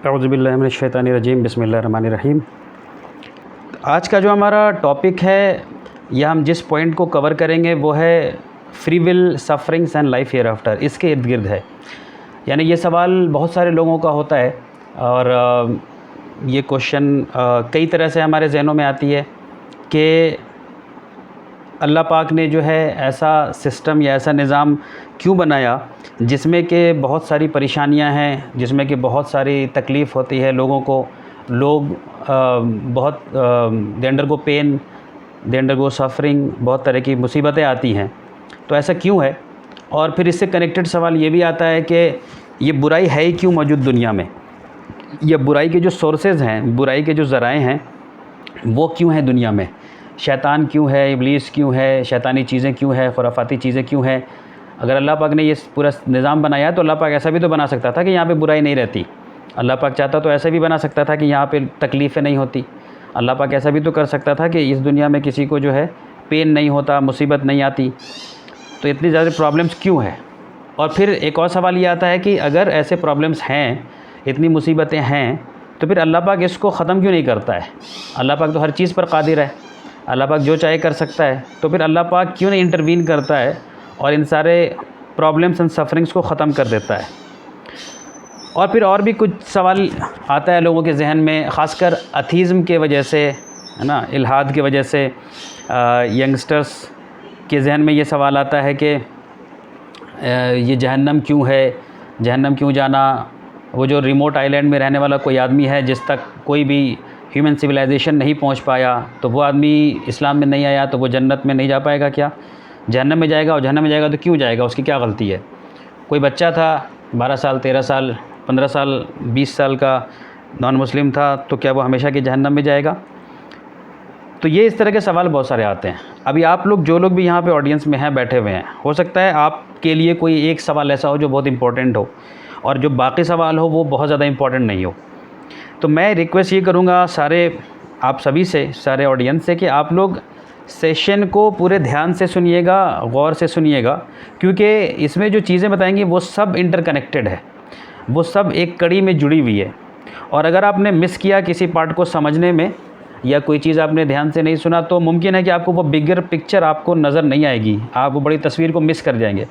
औज़ुबिल्लाहिमिनश्शैतानिर्रजीम बिस्मिल्लाहिर्रहमानिर्रहीम। आज का जो हमारा टॉपिक है या हम जिस पॉइंट को कवर करेंगे वो है free will, sufferings and life here after. इसके इर्द गिर्द है, यानी ये सवाल बहुत सारे लोगों का होता है और ये क्वेश्चन कई तरह से हमारे जहनों में आती है कि अल्लाह पाक ने जो है ऐसा सिस्टम या ऐसा निज़ाम क्यों बनाया जिसमें कि बहुत सारी परेशानियां हैं, जिसमें कि बहुत सारी तकलीफ़ होती है लोगों को। लोग बहुत they undergo pain, they undergo suffering, बहुत तरह की मुसीबतें आती हैं। तो ऐसा क्यों है? और फिर इससे कनेक्टेड सवाल ये भी आता है कि ये बुराई है ही क्यों मौजूद दुनिया में, या बुराई के जो सोर्सेज़ हैं, बुराई के जो ज़राए हैं वो क्यों हैं दुनिया में। शैतान क्यों है, इब्लीस क्यों है, शैतानी चीज़ें क्यों है, खुराफाती चीज़ें क्यों हैं। अगर अल्लाह पाक ने ये पूरा निज़ाम बनाया है तो अल्लाह पाक ऐसा भी तो बना सकता था कि यहाँ पे बुराई नहीं रहती। अल्लाह पाक चाहता तो ऐसा भी बना सकता था कि यहाँ पे तकलीफ़ें नहीं होती। अल्लाह पाक ऐसा भी तो कर सकता था कि इस दुनिया में किसी को जो है पेन नहीं होता, मुसीबत नहीं आती। तो इतनी ज़्यादा प्रॉब्लम्स क्यों है? और फिर एक और सवाल ये आता है कि अगर ऐसे प्रॉब्लम्स हैं, इतनी मुसीबतें हैं, तो फिर अल्लाह पाक इसको ख़त्म क्यों नहीं करता है? अल्लाह पाक तो हर चीज़ पर कादिर है, अल्लाह पाक जो चाहे कर सकता है। तो फिर अल्लाह पाक क्यों नहीं इंटरवीन करता है और इन सारे प्रॉब्लम्स एंड सफरिंग्स को ख़त्म कर देता है? और फिर और भी कुछ सवाल आता है लोगों के जहन में, ख़ासकर अथीज़म के वजह से, है ना, इल्हाद की वजह से यंगस्टर्स के जहन में ये सवाल आता है कि ये जहन्नम क्यों है, जहन्नम क्यों जाना। वो जो रिमोट आइलैंड में रहने वाला कोई आदमी है जिस तक कोई भी ह्यूमन सिविलाइजेशन नहीं पहुंच पाया, तो वो आदमी इस्लाम में नहीं आया तो वो जन्नत में नहीं जा पाएगा क्या? जहन्नम में जाएगा, और जहन्नम में जाएगा तो क्यों जाएगा, उसकी क्या गलती है? कोई बच्चा था 12 साल, 13 साल, 15 साल, 20 साल का, नॉन मुस्लिम था, तो क्या वो हमेशा के जहन्नम में जाएगा? तो ये इस तरह के सवाल बहुत सारे आते हैं। अभी आप लोग जो लोग भी यहाँ पे ऑडियंस में हैं, बैठे हुए हैं, हो सकता है आपके लिए कोई एक सवाल ऐसा हो जो बहुत इंपॉर्टेंट हो और जो बाकी सवाल हो वो बहुत ज़्यादा इंपॉर्टेंट नहीं हो। तो मैं रिक्वेस्ट ये करूँगा सारे आप सभी से, सारे ऑडियंस से, कि आप लोग सेशन को पूरे ध्यान से सुनिएगा, गौर से सुनिएगा, क्योंकि इसमें जो चीज़ें बताएंगी वो सब इंटरकनेक्टेड है, वो सब एक कड़ी में जुड़ी हुई है। और अगर आपने मिस किया किसी पार्ट को समझने में, या कोई चीज़ आपने ध्यान से नहीं सुना, तो मुमकिन है कि आपको वो बिगर पिक्चर आपको नज़र नहीं आएगी, आप वो बड़ी तस्वीर को मिस कर जाएंगे।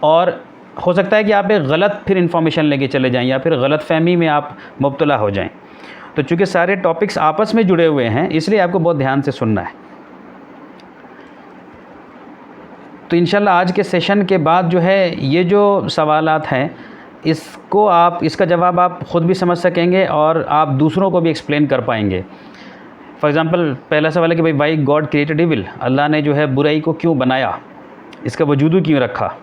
और हो सकता है कि आप एक गलत फिर इन्फॉर्मेशन लेके चले जाएं, या फिर गलत फहमी में आप मुब्तला हो जाएं। तो चूँकि सारे टॉपिक्स आपस में जुड़े हुए हैं, इसलिए आपको बहुत ध्यान से सुनना है। तो इंशाल्लाह आज के सेशन के बाद जो है ये जो सवालात हैं, इसको इसका जवाब आप ख़ुद भी समझ सकेंगे और आप दूसरों को भी एक्सप्लेन कर पाएंगे। फॉर एग्ज़ाम्पल, पहला सवाल है कि भाई वाई गॉड क्रिएटेड इविल, अल्लाह ने जो है बुराई को क्यों बनाया, इसका वजूद क्यों रखा।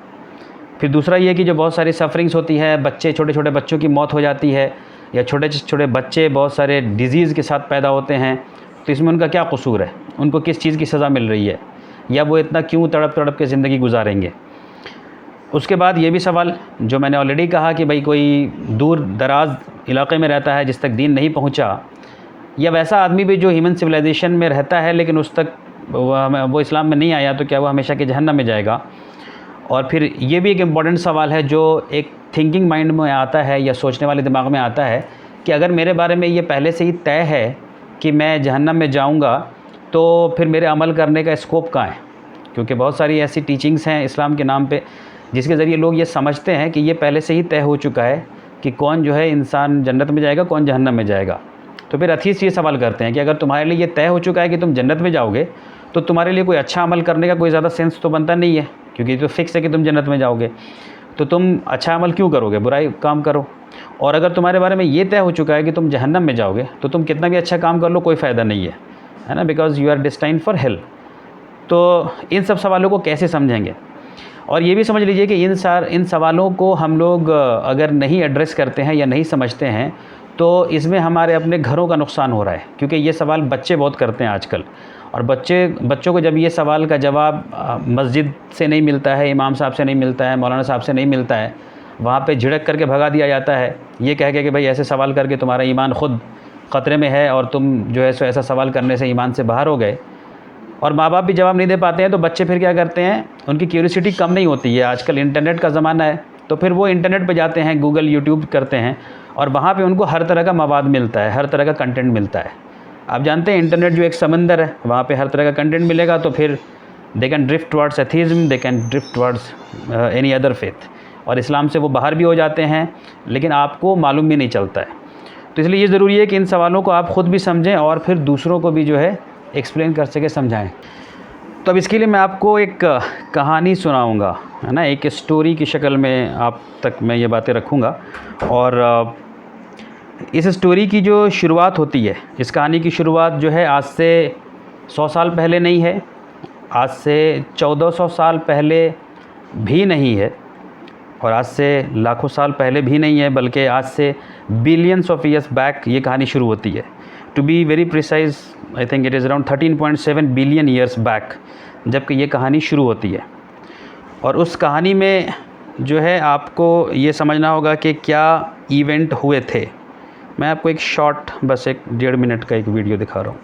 फिर दूसरा ये कि जो बहुत सारी सफरिंग्स होती है, बच्चे, छोटे छोटे बच्चों की मौत हो जाती है, या छोटे छोटे बच्चे बहुत सारे डिज़ीज़ के साथ पैदा होते हैं, तो इसमें उनका क्या कसूर है, उनको किस चीज़ की सज़ा मिल रही है, या वो इतना क्यों तड़प तड़प के ज़िंदगी गुजारेंगे। उसके बाद ये भी सवाल जो मैंने ऑलरेडी कहा कि भाई कोई दूर दराज इलाक़े में रहता है जिस तक दीन नहीं पहुँचा, या वैसा आदमी भी जो ह्यूमन सिविलाइजेशन में रहता है लेकिन उस तक वो इस्लाम में नहीं आया, तो क्या वो हमेशा के जहन्नम में जाएगा। और फिर ये भी एक इम्पॉर्टेंट सवाल है जो एक थिंकिंग माइंड में आता है या सोचने वाले दिमाग में आता है कि अगर मेरे बारे में ये पहले से ही तय है कि मैं जहन्नम में जाऊंगा, तो फिर मेरे अमल करने का स्कोप कहाँ है? क्योंकि बहुत सारी ऐसी टीचिंग्स हैं इस्लाम के नाम पे जिसके ज़रिए लोग ये समझते हैं कि ये पहले से ही तय हो चुका है कि कौन जो है इंसान जन्नत में जाएगा, कौन जहन्नम में जाएगा। तो फिर अथीस ये सवाल करते हैं कि अगर तुम्हारे लिए ये तय हो चुका है कि तुम जन्नत में जाओगे, तो तुम्हारे लिए कोई अच्छा अमल करने का कोई ज़्यादा सेंस तो बनता नहीं है, क्योंकि तो फिक्स है कि तुम जन्नत में जाओगे। तो तुम अच्छा अमल क्यों करोगे, बुराई काम करो। और अगर तुम्हारे बारे में ये तय हो चुका है कि तुम जहन्नम में जाओगे, तो तुम कितना भी अच्छा काम कर लो कोई फ़ायदा नहीं है ना, because you are destined for hell. तो इन सब सवालों को कैसे समझेंगे? और ये भी समझ लीजिए कि इन सवालों को हम लोग अगर नहीं एड्रेस करते हैं या नहीं समझते हैं, तो इसमें हमारे अपने घरों का नुकसान हो रहा है। क्योंकि ये सवाल बच्चे बहुत करते हैं आजकल, और बच्चों को जब ये सवाल का जवाब मस्जिद से नहीं मिलता है, इमाम साहब से नहीं मिलता है, मौलाना साहब से नहीं मिलता है, वहाँ पे झिड़क करके भगा दिया जाता है, ये कह के कि भाई ऐसे सवाल करके तुम्हारा ईमान ख़ुद ख़तरे में है और तुम जो है सो ऐसा सवाल करने से ईमान से बाहर हो गए। और माँ बाप भी जवाब नहीं दे पाते हैं, तो बच्चे फिर क्या करते हैं, उनकी क्यूरियोसिटी कम नहीं होती है। आजकल इंटरनेट का ज़माना है, तो फिर वो इंटरनेट पे जाते हैं, गूगल यूट्यूब करते हैं और वहाँ पे उनको हर तरह का मवाद मिलता है, हर तरह का कंटेंट मिलता है। आप जानते हैं इंटरनेट जो एक समंदर है, वहाँ पे हर तरह का कंटेंट मिलेगा, तो फिर they can drift towards atheism, they can drift towards any other faith, और इस्लाम से वो बाहर भी हो जाते हैं, लेकिन आपको मालूम भी नहीं चलता है। तो इसलिए ये ज़रूरी है कि इन सवालों को आप ख़ुद भी समझें और फिर दूसरों को भी जो है एक्सप्लेन कर सके, समझाएं। तो अब इसके लिए मैं आपको एक कहानी सुनाऊंगा, है ना, एक स्टोरी की शक्ल में आप तक मैं ये बातें रखूंगा। और इस स्टोरी की जो शुरुआत होती है, इस कहानी की शुरुआत जो है आज से 100 साल पहले नहीं है, आज से 1400 साल पहले भी नहीं है, और आज से लाखों साल पहले भी नहीं है, बल्कि आज से बिलियंस ऑफ ईयर्स बैक ये कहानी शुरू होती है। To be very precise, I think it is around 13.7 billion years back जबकि ये कहानी शुरू होती है। और उस कहानी में जो है आपको ये समझना होगा कि क्या इवेंट हुए थे। मैं आपको एक शॉर्ट, बस एक 1.5 मिनट का एक वीडियो दिखा रहा हूँ।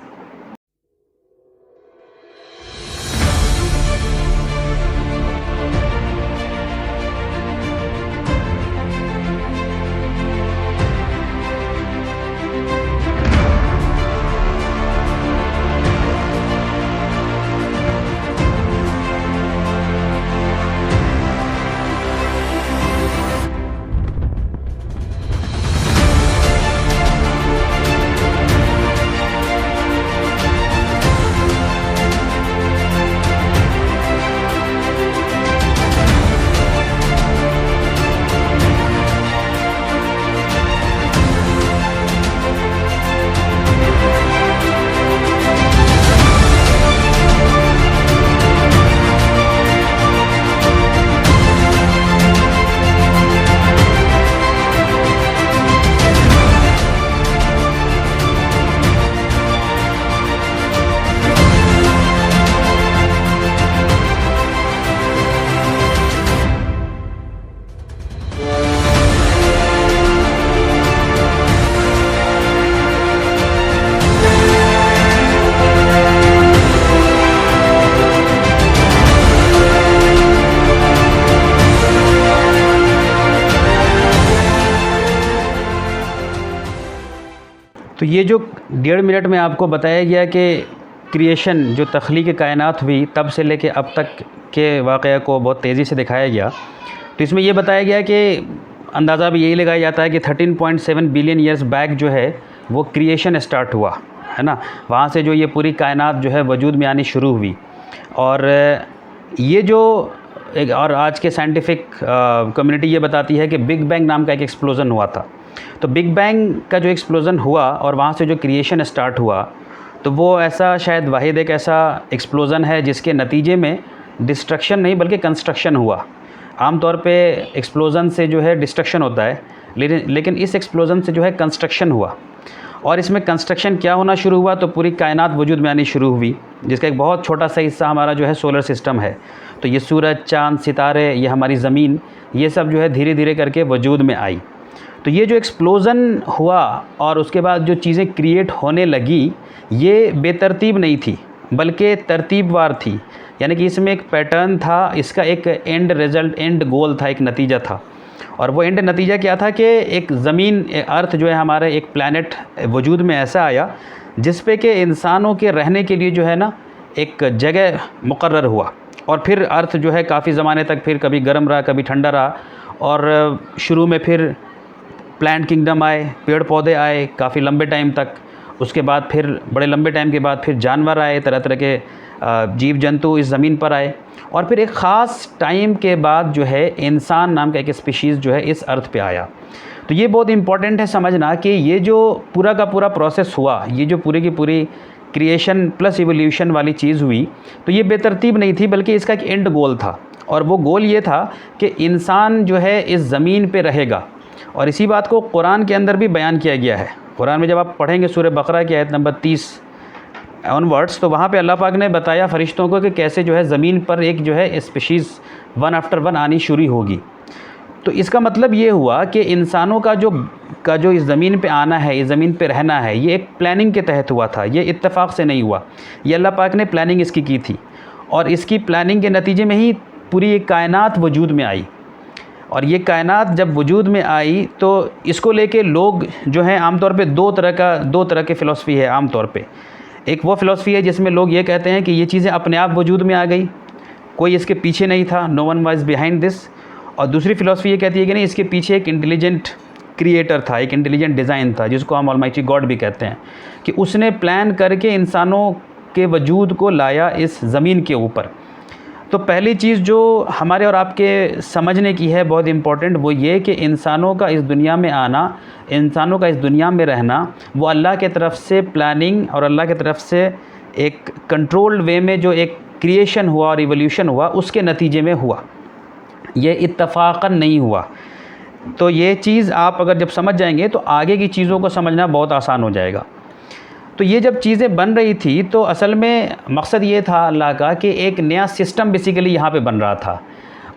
तो ये जो 1.5 मिनट में आपको बताया गया कि क्रिएशन, जो तख्लीक़ कायनात हुई, तब से लेके अब तक के वाक़या को बहुत तेज़ी से दिखाया गया। तो इसमें ये बताया गया कि अंदाज़ा भी यही लगाया जाता है कि 13.7 बिलियन ईयर्स बैक जो है वो क्रिएशन स्टार्ट हुआ, है ना। वहाँ से जो ये पूरी कायनात जो है वजूद में आनी शुरू हुई। और ये जो एक, और आज के साइंटिफिक कम्युनिटी ये बताती है कि बिग बैंग नाम का एक एक्सप्लोज़न हुआ था। तो बिग बैंग का जो एक्सप्लोज़न हुआ और वहाँ से जो क्रिएशन स्टार्ट हुआ, तो वो ऐसा शायद वाहिद एक ऐसा एक्सप्लोज़न है जिसके नतीजे में डिस्ट्रक्शन नहीं बल्कि कंस्ट्रक्शन हुआ। आम तौर पे एक्सप्लोज़न से जो है डिस्ट्रक्शन होता है, लेकिन इस एक्सप्लोज़न से जो है कंस्ट्रक्शन हुआ। और इसमें कंस्ट्रक्शन क्या होना शुरू हुआ, तो पूरी कायनात वजूद में आनी शुरू हुई, जिसका एक बहुत छोटा सा हिस्सा हमारा जो है सोलर सिस्टम है। तो ये सूरज, चाँद, सितारे, ये हमारी ज़मीन, ये सब जो है धीरे धीरे करके वजूद में आई। तो ये जो एक्सप्लोज़न हुआ और उसके बाद जो चीज़ें क्रिएट होने लगी, ये बेतरतीब नहीं थी बल्कि तरतीबवार थी। यानी कि इसमें एक पैटर्न था, इसका एक एंड रिज़ल्ट, एंड गोल था, एक नतीजा था। और वो एंड नतीजा क्या था कि एक ज़मीन, अर्थ जो है हमारे, एक प्लैनेट वजूद में ऐसा आया जिस पे कि इंसानों के रहने के लिए जो है ना एक जगह मुकर्रर हुआ। और फिर अर्थ जो है काफ़ी ज़माने तक फिर कभी गर्म रहा, कभी ठंडा रहा। और शुरू में फिर प्लांट किंगडम आए, पेड़ पौधे आए काफ़ी लंबे टाइम तक। उसके बाद फिर बड़े लंबे टाइम के बाद फिर जानवर आए, तरह तरह के जीव जंतु इस ज़मीन पर आए। और फिर एक ख़ास टाइम के बाद जो है इंसान नाम का एक स्पीशीज़ जो है इस अर्थ पे आया। तो ये बहुत इम्पॉर्टेंट है समझना कि ये जो पूरा का पूरा प्रोसेस हुआ, ये जो पूरी की पूरी क्रिएशन प्लस इवोल्यूशन वाली चीज़ हुई, तो ये बेतरतीब नहीं थी बल्कि इसका एक एंड गोल था। और वो गोल ये था कि इंसान जो है इस ज़मीन पे रहेगा। और इसी बात को कुरान के अंदर भी बयान किया गया है। कुरान में जब आप पढ़ेंगे सूरह बकरा की आयत नंबर 30 ऑनवर्ड्स, तो वहाँ पे अल्लाह पाक ने बताया फ़रिश्तों को कि कैसे जो है ज़मीन पर एक जो है स्पीशीज़ वन आफ्टर वन आनी शुरू होगी। तो इसका मतलब ये हुआ कि इंसानों का जो इस ज़मीन पे आना है, इस ज़मीन पे रहना है, ये एक प्लानिंग के तहत हुआ था। ये इत्तेफाक से नहीं हुआ, ये अल्लाह पाक ने प्लानिंग इसकी की थी। और इसकी प्लानिंग के नतीजे में ही पूरी एक कायनात वजूद में आई। और ये कायनात जब वजूद में आई तो इसको लेके लोग जो हैं आमतौर पे दो तरह के फ़िलासफ़ी है आमतौर पे। एक वो फ़िलासफ़ी है जिसमें लोग ये कहते हैं कि ये चीज़ें अपने आप वजूद में आ गई, कोई इसके पीछे नहीं था, no one was behind this. और दूसरी फ़िलासफ़ी ये कहती है कि नहीं, इसके पीछे एक इंटेलिजेंट क्रिएटर था, एक इंटेलिजेंट डिज़ाइन था, जिसको हम ऑलमाइटी गॉड भी कहते हैं, कि उसने प्लान करके इंसानों के वजूद को लाया इस ज़मीन के ऊपर। तो पहली चीज़ जो हमारे और आपके समझने की है बहुत इम्पॉर्टेंट, वो ये कि इंसानों का इस दुनिया में आना, इंसानों का इस दुनिया में रहना, वो अल्लाह के तरफ से प्लानिंग और अल्लाह के तरफ से एक कंट्रोल्ड वे में जो एक क्रिएशन हुआ और इवोल्यूशन हुआ, उसके नतीजे में हुआ, ये इत्तफ़ाक़न नहीं हुआ। तो ये चीज़ आप अगर जब समझ जाएंगे तो आगे की चीज़ों को समझना बहुत आसान हो जाएगा। तो ये जब चीज़ें बन रही थी तो असल में मकसद ये था अल्लाह का कि एक नया सिस्टम बेसिकली यहाँ पे बन रहा था,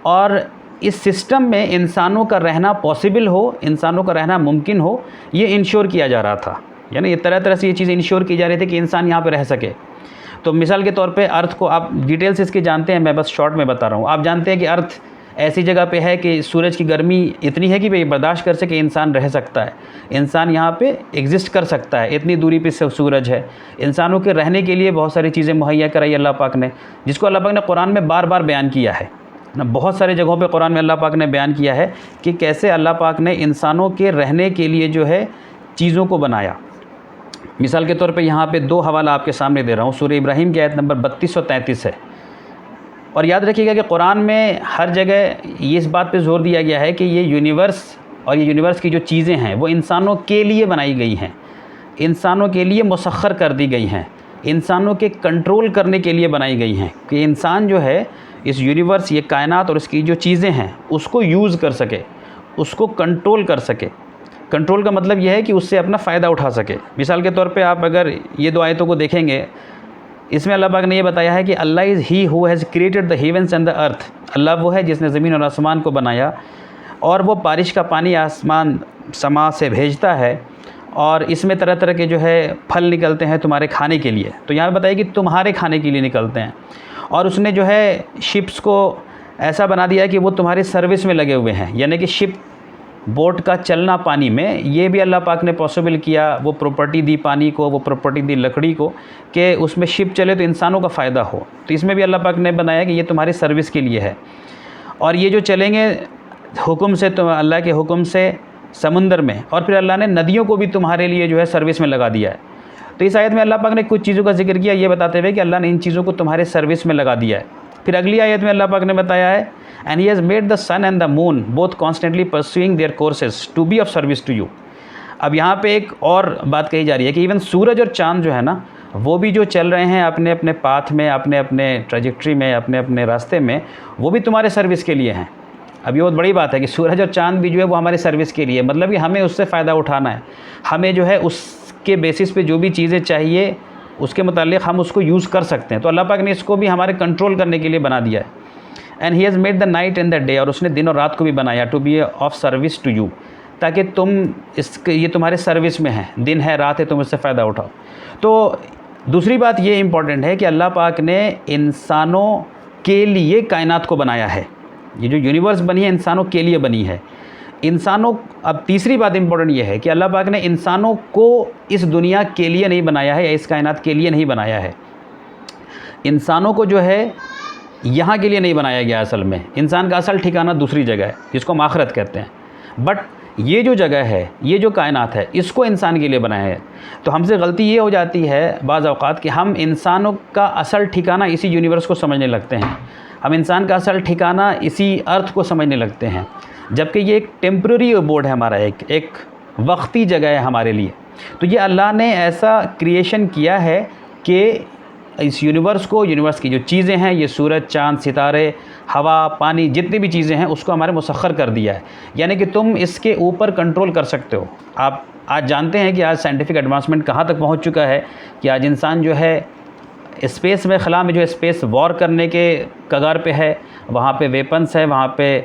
और इस सिस्टम में इंसानों का रहना पॉसिबल हो, इंसानों का रहना मुमकिन हो, ये इंश्योर किया जा रहा था। यानी ये तरह तरह से ये चीज़ें इंश्योर की जा रही थी कि इंसान यहाँ पे रह सके। तो मिसाल के तौर पे अर्थ को आप डिटेल्स इसकी जानते हैं, मैं बस शॉर्ट में बता रहा हूँ। आप जानते हैं कि अर्थ ऐसी जगह पे है कि सूरज की गर्मी इतनी है कि भाई बर्दाश्त कर सके, इंसान रह सकता है, इंसान यहाँ पे एग्जिस्ट कर सकता है, इतनी दूरी पे सूरज है। इंसानों के रहने के लिए बहुत सारी चीज़ें मुहैया कराई अल्लाह पाक ने, जिसको अल्लाह पाक ने कुरान में बार बार बयान किया है ना। बहुत सारे जगहों पे कुरान में अल्लाह पाक ने बयान किया है कि कैसे अल्लाह पाक ने इंसानों के रहने के लिए जो है चीज़ों को बनाया। मिसाल के तौर पे यहाँ पे दो हवाला आपके सामने दे रहा हूँ। सूरह इब्राहिम की आयत नंबर 32 और 33 है। और याद रखिएगा कि कुरान में हर जगह ये इस बात पे ज़ोर दिया गया है कि ये यूनिवर्स और ये यूनिवर्स की जो चीज़ें हैं वो इंसानों के लिए बनाई गई हैं, इंसानों के लिए मुसख्खर कर दी गई हैं, इंसानों के कंट्रोल करने के लिए बनाई गई हैं, कि इंसान जो है इस यूनिवर्स, ये कायनात और इसकी जो चीज़ें हैं उसको यूज़ कर सके, उसको कंट्रोल कर सके। कंट्रोल का मतलब यह है कि उससे अपना फ़ायदा उठा सके। मिसाल के तौर पे आप अगर ये दो आयतों को देखेंगे, इसमें अल्लाह पाक ने ये बताया है कि Allah is he who has created the heavens and the earth. अल्लाह वो है जिसने ज़मीन और आसमान को बनाया, और वो बारिश का पानी आसमान समा से भेजता है, और इसमें तरह तरह के जो है फल निकलते हैं तुम्हारे खाने के लिए। तो यहाँ बताया कि तुम्हारे खाने के लिए निकलते हैं। और उसने जो है शिप्स को ऐसा बना दिया कि वो तुम्हारी सर्विस में लगे हुए हैं, यानी कि शिप, बोट का चलना पानी में, ये भी अल्लाह पाक ने पॉसिबल किया। वो प्रॉपर्टी दी पानी को, वो प्रॉपर्टी दी लकड़ी को, कि उसमें शिप चले तो इंसानों का फ़ायदा हो। तो इसमें भी अल्लाह पाक ने बनाया कि ये तुम्हारी सर्विस के लिए है। और ये जो चलेंगे हुक्म से, तो अल्लाह के हुक्म से समुंदर में, और फिर अल्लाह ने नदियों को भी तुम्हारे लिए जो है सर्विस में लगा दिया है। तो इस आयत में अल्लाह पाक ने कुछ चीज़ों का जिक्र किया, ये बताते हुए कि अल्लाह ने इन चीज़ों को तुम्हारे सर्विस में लगा दिया है। फिर अगली आयत में अल्लाह पाक ने बताया है, and he has made the sun and the moon both constantly pursuing their courses to be of service to you. अब यहाँ पे एक और बात कही जा रही है कि इवन सूरज और चाँद जो है ना, वो भी जो चल रहे हैं अपने अपने पाथ में, अपने अपने ट्रेजेक्ट्री में, अपने अपने रास्ते में, वो भी तुम्हारे सर्विस के लिए हैं। अब ये बहुत बड़ी बात है कि सूरज और चाँद भी जो है वो हमारे सर्विस के लिए, मतलब कि हमें उससे फ़ायदा उठाना है, हमें जो है उसके बेसिस पे जो भी चीज़ें चाहिए उसके मुतालिक हम उसको यूज़ कर सकते हैं। तो अल्लाह पाक ने इसको भी हमारे कंट्रोल करने के लिए बना दिया है। And he has made the night and the day, और उसने दिन और रात को भी बनाया, to be of service to you, ताकि तुम ये तुम्हारे सर्विस में है, दिन है रात है, तुम इससे फ़ायदा उठाओ। तो दूसरी बात ये इम्पॉर्टेंट है कि अल्लाह पाक ने इंसानों के लिए कायनात को बनाया है। ये जो यूनिवर्स बनी है इंसानों के लिए बनी है। इंसानों, अब तीसरी बात इम्पोर्टेंट ये है कि अल्लाह पाक ने इंसानों को इस दुनिया के लिए नहीं बनाया है, या इस कायनात के लिए नहीं बनाया है। इंसानों को जो है यहाँ के लिए नहीं बनाया गया। असल में इंसान का असल ठिकाना दूसरी जगह है, जिसको हम आखिरत कहते हैं। बट ये जो जगह है, ये जो कायनात है, इसको इंसान के लिए बनाया है। तो हमसे गलती ये हो जाती है बाज़ औक़ात कि हम इंसानों का असल ठिकाना इसी यूनिवर्स को समझने लगते हैं, हम इंसान का असल ठिकाना इसी अर्थ को समझने लगते हैं, जबकि ये एक टेम्प्रेरी अबोर्ड है हमारा, एक वक्ती जगह है हमारे लिए। तो ये अल्लाह ने ऐसा क्रिएशन किया है कि इस यूनिवर्स को, यूनिवर्स की जो चीज़ें हैं, ये सूरज, चाँद, सितारे, हवा, पानी, जितनी भी चीज़ें हैं उसको हमारे मुसख्खर कर दिया है। यानी कि तुम इसके ऊपर कंट्रोल कर सकते हो। आप आज जानते हैं कि आज साइंटिफिक एडवांसमेंट कहाँ तक पहुँच चुका है कि आज इंसान जो है स्पेस में, खला में जो स्पेस वॉर करने के कगार पे है, वहाँ पे वेपन्स है, वहाँ पे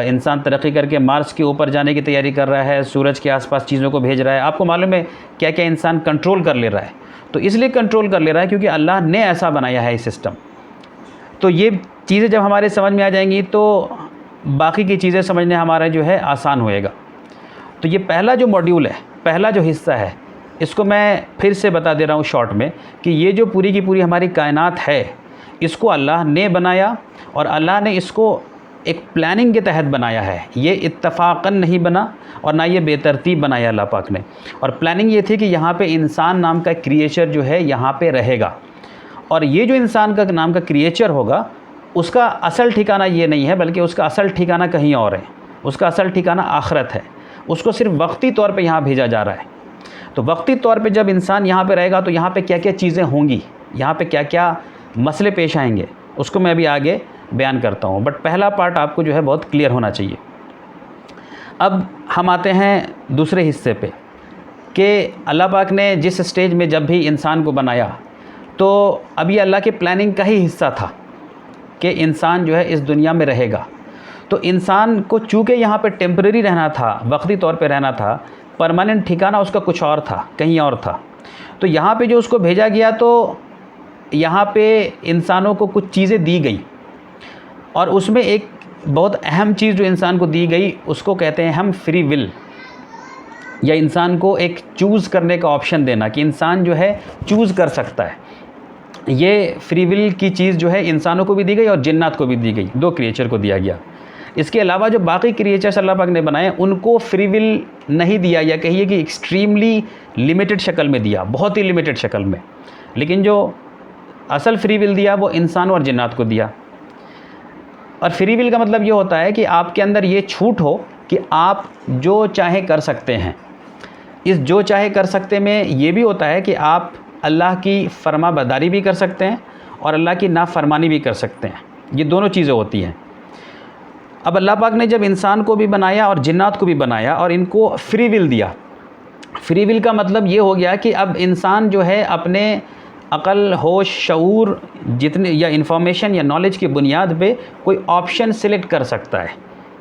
इंसान तरक्की करके मार्स के ऊपर जाने की तैयारी कर रहा है, सूरज के आसपास चीज़ों को भेज रहा है। आपको मालूम है क्या क्या इंसान कंट्रोल कर ले रहा है। तो इसलिए कंट्रोल कर ले रहा है क्योंकि अल्लाह ने ऐसा बनाया है इस सिस्टम। तो ये चीज़ें जब हमारे समझ में आ जाएंगी तो बाकी की चीज़ें समझने हमारा जो है आसान होएगा। तो ये पहला जो मॉड्यूल है, पहला जो हिस्सा है, इसको मैं फिर से बता दे रहा हूँ शॉर्ट में कि ये जो पूरी की पूरी हमारी कायनात है, इसको अल्लाह ने बनाया और अल्लाह ने इसको एक प्लानिंग के तहत बनाया है। ये इत्तफाकन नहीं बना और ना ये बेतरतीब बनाया अल्लाह पाक ने। और प्लानिंग ये थी कि यहाँ पे इंसान नाम का क्रिएचर जो है यहाँ पे रहेगा, और ये जो इंसान का नाम का क्रिएचर होगा उसका असल ठिकाना ये नहीं है, बल्कि उसका असल ठिकाना कहीं और है। उसका असल ठिकाना आखिरत है। उसको सिर्फ वक्ती तौर पे यहाँ भेजा जा रहा है। तो वक्ती तौर पे जब इंसान यहाँ पे रहेगा तो यहाँ पे क्या क्या चीज़ें होंगी, यहाँ पे क्या क्या मसले पेश आएंगे, उसको मैं अभी आगे बयान करता हूँ। बट पहला पार्ट आपको जो है बहुत क्लियर होना चाहिए। अब हम आते हैं दूसरे हिस्से पे कि अल्लाह पाक ने जिस स्टेज में जब भी इंसान को बनाया, तो अभी अल्लाह के प्लानिंग का ही हिस्सा था कि इंसान जो है इस दुनिया में रहेगा। तो इंसान को चूँकि यहाँ पे टेम्परेरी रहना था, वक्ती तौर पे रहना था, परमानेंट ठिकाना उसका कुछ और था, कहीं और था। तो यहाँ पे जो उसको भेजा गया, तो यहाँ पे इंसानों को कुछ चीज़ें दी गई, और उसमें एक बहुत अहम चीज़ जो इंसान को दी गई उसको कहते हैं हम फ्री विल, या इंसान को एक चूज़ करने का ऑप्शन देना कि इंसान जो है चूज़ कर सकता है। ये फ्री विल की चीज़ जो है इंसानों को भी दी गई और जिन्नात को भी दी गई, दो क्रिएचर को दिया गया। इसके अलावा जो बाकी क्रिएचर्स अल्लाह पाक ने बनाए उनको फ्री विल नहीं दिया, या कहिए कि एक्सट्रीमली लिमिटेड शक्ल में दिया, बहुत ही लिमिटेड शक्ल में। लेकिन जो असल फ्री विल दिया वो इंसान और जिन्नात को दिया। और फ्री विल का मतलब ये होता है कि आपके अंदर ये छूट हो कि आप जो चाहे कर सकते हैं। इस जो चाहे कर सकते में ये भी होता है कि आप अल्लाह की फरमाबरदारी भी कर सकते हैं और अल्लाह की नाफरमानी भी कर सकते हैं। ये दोनों चीज़ें होती हैं। अब अल्लाह पाक ने जब इंसान को भी बनाया और जिन्नात को भी बनाया और इनको फ्री विल दिया, फ्री विल का मतलब ये हो गया कि अब इंसान जो है अपने अक़ल, होश, शऊर जितने या इंफॉर्मेशन या नॉलेज की बुनियाद पे कोई ऑप्शन सिलेक्ट कर सकता है।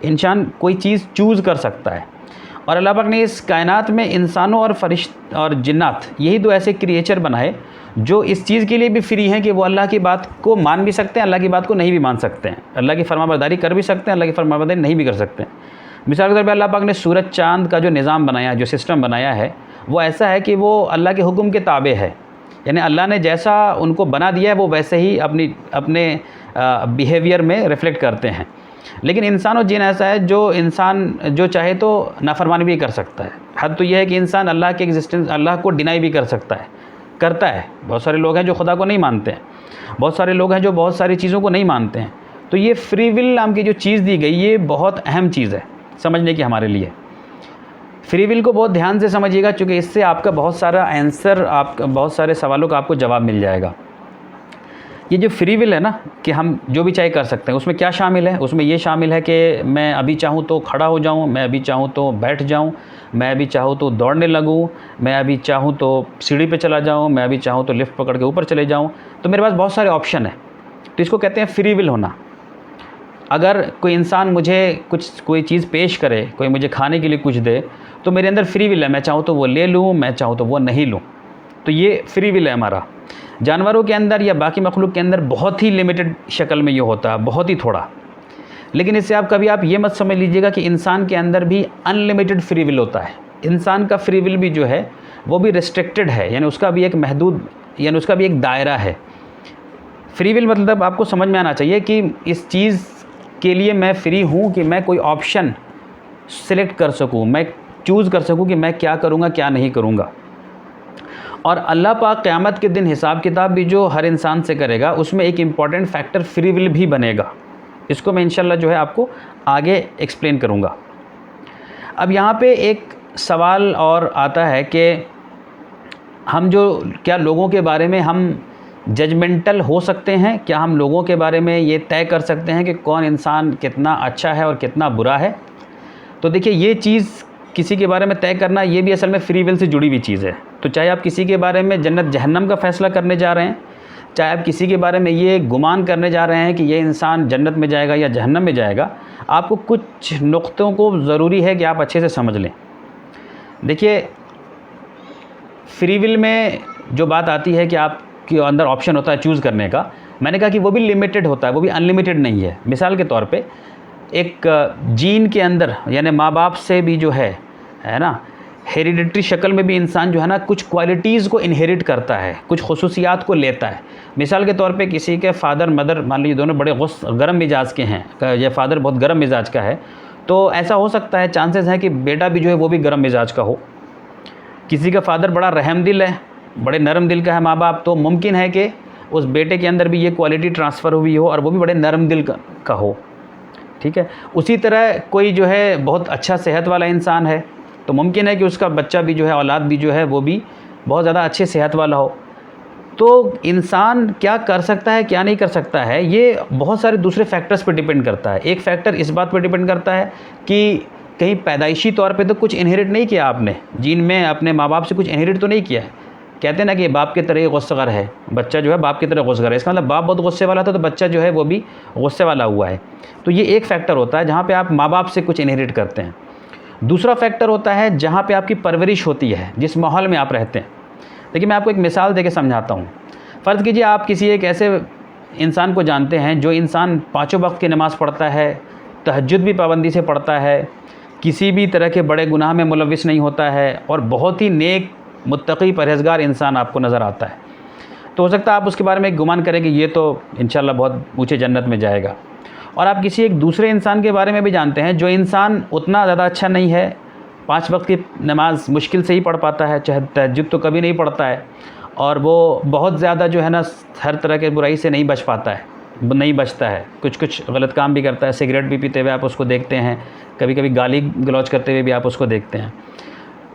इंसान कोई चीज़ चूज़ कर सकता है। और अल्लाह पाक ने इस कायनात में इंसानों और फरिश्त और जिन्नात, यही दो ऐसे क्रिएचर बनाए जो इस चीज़ के लिए भी फ्री हैं कि वो अल्लाह की बात को मान भी सकते हैं, अल्लाह की बात को नहीं भी मान सकते हैं। अल्लाह की फरमाबरदारी कर भी सकते हैं, अल्लाह की फरमाबरदारी नहीं भी कर सकते हैं। मिसाल के तौर पर अल्लाह पाक ने सूरज चाँद का जो निज़ाम बनाया, जो सिस्टम बनाया है, वो ऐसा है कि वो अल्लाह के हुक्म के ताबे है। यानी अल्लाह ने जैसा उनको बना दिया है वो वैसे ही अपने बिहेवियर में रिफ्लेक्ट करते हैं। लेकिन इंसान और जिन ऐसा है जो इंसान जो चाहे तो नाफरमानी भी कर सकता है। हद तो यह है कि इंसान अल्लाह के एग्जिस्टेंस, अल्लाह को डिनाई भी कर सकता है, करता है। बहुत सारे लोग हैं जो खुदा को नहीं मानते हैं, बहुत सारे लोग हैं जो बहुत सारी चीज़ों को नहीं मानते हैं। तो ये फ्री विल नाम की जो चीज़ दी गई, ये बहुत अहम चीज़ है समझने की हमारे लिए। फ्री विल को बहुत ध्यान से समझिएगा, क्योंकि इससे आपका बहुत सारा आंसर, आपका बहुत सारे सवालों का आपको जवाब मिल जाएगा। ये जो फ्री विल है ना, कि हम जो भी चाहे कर सकते हैं, उसमें क्या शामिल है? उसमें ये शामिल है कि मैं अभी चाहूँ तो खड़ा हो जाऊँ, मैं अभी चाहूँ तो बैठ जाऊँ, मैं अभी चाहूँ तो दौड़ने लगूँ, मैं अभी चाहूँ तो सीढ़ी पे चला जाऊँ, मैं अभी चाहूँ तो लिफ्ट पकड़ के ऊपर चले जाऊँ। तो मेरे पास बहुत सारे ऑप्शन है। तो इसको कहते हैं फ्री विल होना। अगर कोई इंसान मुझे कोई चीज़ पेश करे, कोई मुझे खाने के लिए कुछ दे, तो मेरे अंदर फ्री विल है, मैं चाहूँ तो वो ले लूँ, मैं चाहूँ तो वो नहीं लूँ। तो ये फ्री विल है हमारा। जानवरों के अंदर या बाकी मखलूक के अंदर बहुत ही लिमिटेड शक्ल में ये होता है, बहुत ही थोड़ा। लेकिन इससे आप ये मत समझ लीजिएगा कि इंसान के अंदर भी अनलिमिटेड फ्री विल होता है। इंसान का फ्री विल भी जो है वो भी रिस्ट्रिक्टेड है, यानी उसका भी एक महदूद, यानी उसका भी एक दायरा है। फ्री विल मतलब आपको समझ में आना चाहिए कि इस चीज़ के लिए मैं फ्री हूँ कि मैं कोई ऑप्शन सिलेक्ट कर सकूँ, मैं चूज़ कर सकूँ कि मैं क्या करूँगा क्या नहीं करूँगा। और अल्लाह पाक क़यामत के दिन हिसाब किताब भी जो हर इंसान से करेगा, उसमें एक इम्पॉर्टेंट फैक्टर फ्री विल भी बनेगा। इसको मैं इंशाल्लाह जो है आपको आगे एक्सप्लेन करूँगा। अब यहाँ पे एक सवाल और आता है कि हम क्या लोगों के बारे में हम जजमेंटल हो सकते हैं? क्या हम लोगों के बारे में ये तय कर सकते हैं कि कौन इंसान कितना अच्छा है और कितना बुरा है? तो देखिए, ये चीज़ किसी के बारे में तय करना, ये भी असल में फ्री विल से जुड़ी हुई चीज़ है। तो चाहे आप किसी के बारे में जन्नत जहन्नम का फ़ैसला करने जा रहे हैं, चाहे आप किसी के बारे में ये गुमान करने जा रहे हैं कि ये इंसान जन्नत में जाएगा या जहन्नम में जाएगा, आपको कुछ नुक्तों को ज़रूरी है कि आप अच्छे से समझ लें। देखिए, फ्री विल में जो बात आती है कि आपके अंदर ऑप्शन होता है चूज़ करने का, मैंने कहा कि वो भी लिमिटेड होता है, वो भी अनलिमिटेड नहीं है। मिसाल के तौर पे एक जीन के अंदर यानी माँ बाप से भी जो है ना, हेरिडिटरी शक्ल में भी इंसान जो है ना कुछ क्वालिटीज़ को इनहेरिट करता है, कुछ खसूसियात को लेता है। मिसाल के तौर पे किसी के फादर मदर मान लीजिए दोनों बड़े गर्म मिजाज के हैं, या फादर बहुत गर्म मिजाज का है, तो ऐसा हो सकता है, चांसेस हैं कि बेटा भी जो है वो भी गर्म मिजाज का हो। किसी का फादर बड़ा रहम दिल है, बड़े नरम दिल का है माँ बाप, तो मुमकिन है कि उस बेटे के अंदर भी ये क्वालिटी ट्रांसफ़र हुई हो और वो भी बड़े नरम दिल का हो। ठीक है। उसी तरह कोई जो है बहुत अच्छा सेहत वाला इंसान है, तो मुमकिन है कि उसका बच्चा भी जो है, औलाद भी जो है वो भी बहुत ज़्यादा अच्छे सेहत वाला हो। तो इंसान क्या कर सकता है क्या नहीं कर सकता है, ये बहुत सारे दूसरे फैक्टर्स पर डिपेंड करता है। एक फैक्टर इस बात पर डिपेंड करता है कि कहीं पैदाइशी तौर पे तो कुछ इनहेरिट नहीं किया आपने, जीन में अपने माँ बाप से कुछ इनहेरिट तो नहीं किया है। कहते हैं ना कि बाप के तरह ही गुस्सेगार है, बच्चा जो है बाप की तरह गुस्सेगार है, इसका मतलब बाप बहुत गुस्से वाला था तो बच्चा जो है वो भी गुस्से वाला हुआ है। तो ये एक फैक्टर होता है जहाँ पे आप माँ बाप से कुछ इनहेरिट करते हैं। दूसरा फैक्टर होता है जहाँ पे आपकी परवरिश होती है, जिस माहौल में आप रहते हैं। देखिए मैं आपको एक मिसाल देके समझाता हूँ। फ़र्ज़ कीजिए आप किसी एक ऐसे इंसान को जानते हैं जो इंसान पाँचों वक्त की नमाज़ पढ़ता है, तहज्जुद भी पाबंदी से पढ़ता है, किसी भी तरह के बड़े गुनाह में मुलविस नहीं होता है और बहुत ही नेक मुत्तकी परहेज़गार इंसान आपको नज़र आता है। तो हो सकता है आप उसके बारे में गुमान करें कि ये तो इंशाल्लाह बहुत ऊँचे जन्नत में जाएगा। और आप किसी एक दूसरे इंसान के बारे में भी जानते हैं जो इंसान उतना ज़्यादा अच्छा नहीं है, 5 वक्त की नमाज़ मुश्किल से ही पढ़ पाता है, चाहे तहज्जुद तो कभी नहीं पढ़ता है, और वो बहुत ज़्यादा जो है ना हर तरह के बुराई से नहीं बचता है, कुछ गलत काम भी करता है, सिगरेट भी पीते हुए आप उसको देखते हैं, कभी कभी गाली गलौज करते हुए भी आप उसको देखते हैं।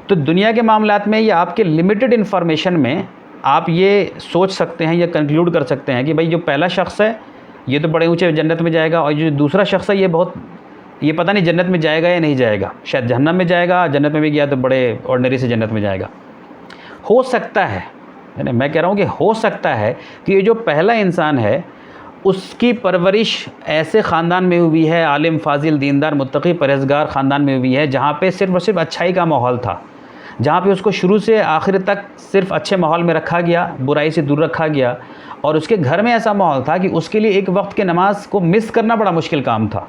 तो दुनिया के मामलात में या आपके लिमिटेड इन्फॉर्मेशन में आप ये सोच सकते हैं या कंक्लूड कर सकते हैं कि भाई जो पहला शख्स है ये तो बड़े ऊंचे जन्नत में जाएगा, और जो दूसरा शख्स है ये पता नहीं जन्नत में जाएगा या नहीं जाएगा, शायद जहन्नम में जाएगा, जन्नत में भी गया तो बड़े ऑर्डिनरी से जन्नत में जाएगा। हो सकता है, मैं कह रहा हूँ कि हो सकता है कि ये जो पहला इंसान है उसकी परवरिश ऐसे ख़ानदान में हुई है, आलिम फाजिल दीनदार मुत्तकी परहेज़गार ख़ानदान में हुई है, जहाँ पे सिर्फ़ और सिर्फ अच्छाई का माहौल था, जहाँ पे उसको शुरू से आखिर तक सिर्फ अच्छे माहौल में रखा गया, बुराई से दूर रखा गया। और उसके घर में ऐसा माहौल था कि उसके लिए एक वक्त के नमाज़ को मिस करना बड़ा मुश्किल काम था।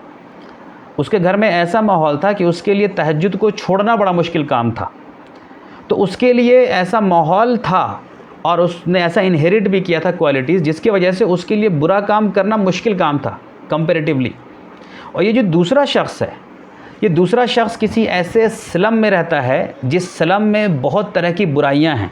उसके घर में ऐसा माहौल था कि उसके लिए तहज्जुद को छोड़ना बड़ा मुश्किल काम था। तो उसके लिए ऐसा माहौल था और उसने ऐसा इनहेरिट भी किया था क्वालिटीज़, जिसकी वजह से उसके लिए बुरा काम करना मुश्किल काम था कंपैरेटिवली। और ये जो दूसरा शख्स है, ये दूसरा शख्स किसी ऐसे स्लम में रहता है जिस स्लम में बहुत तरह की बुराइयां हैं।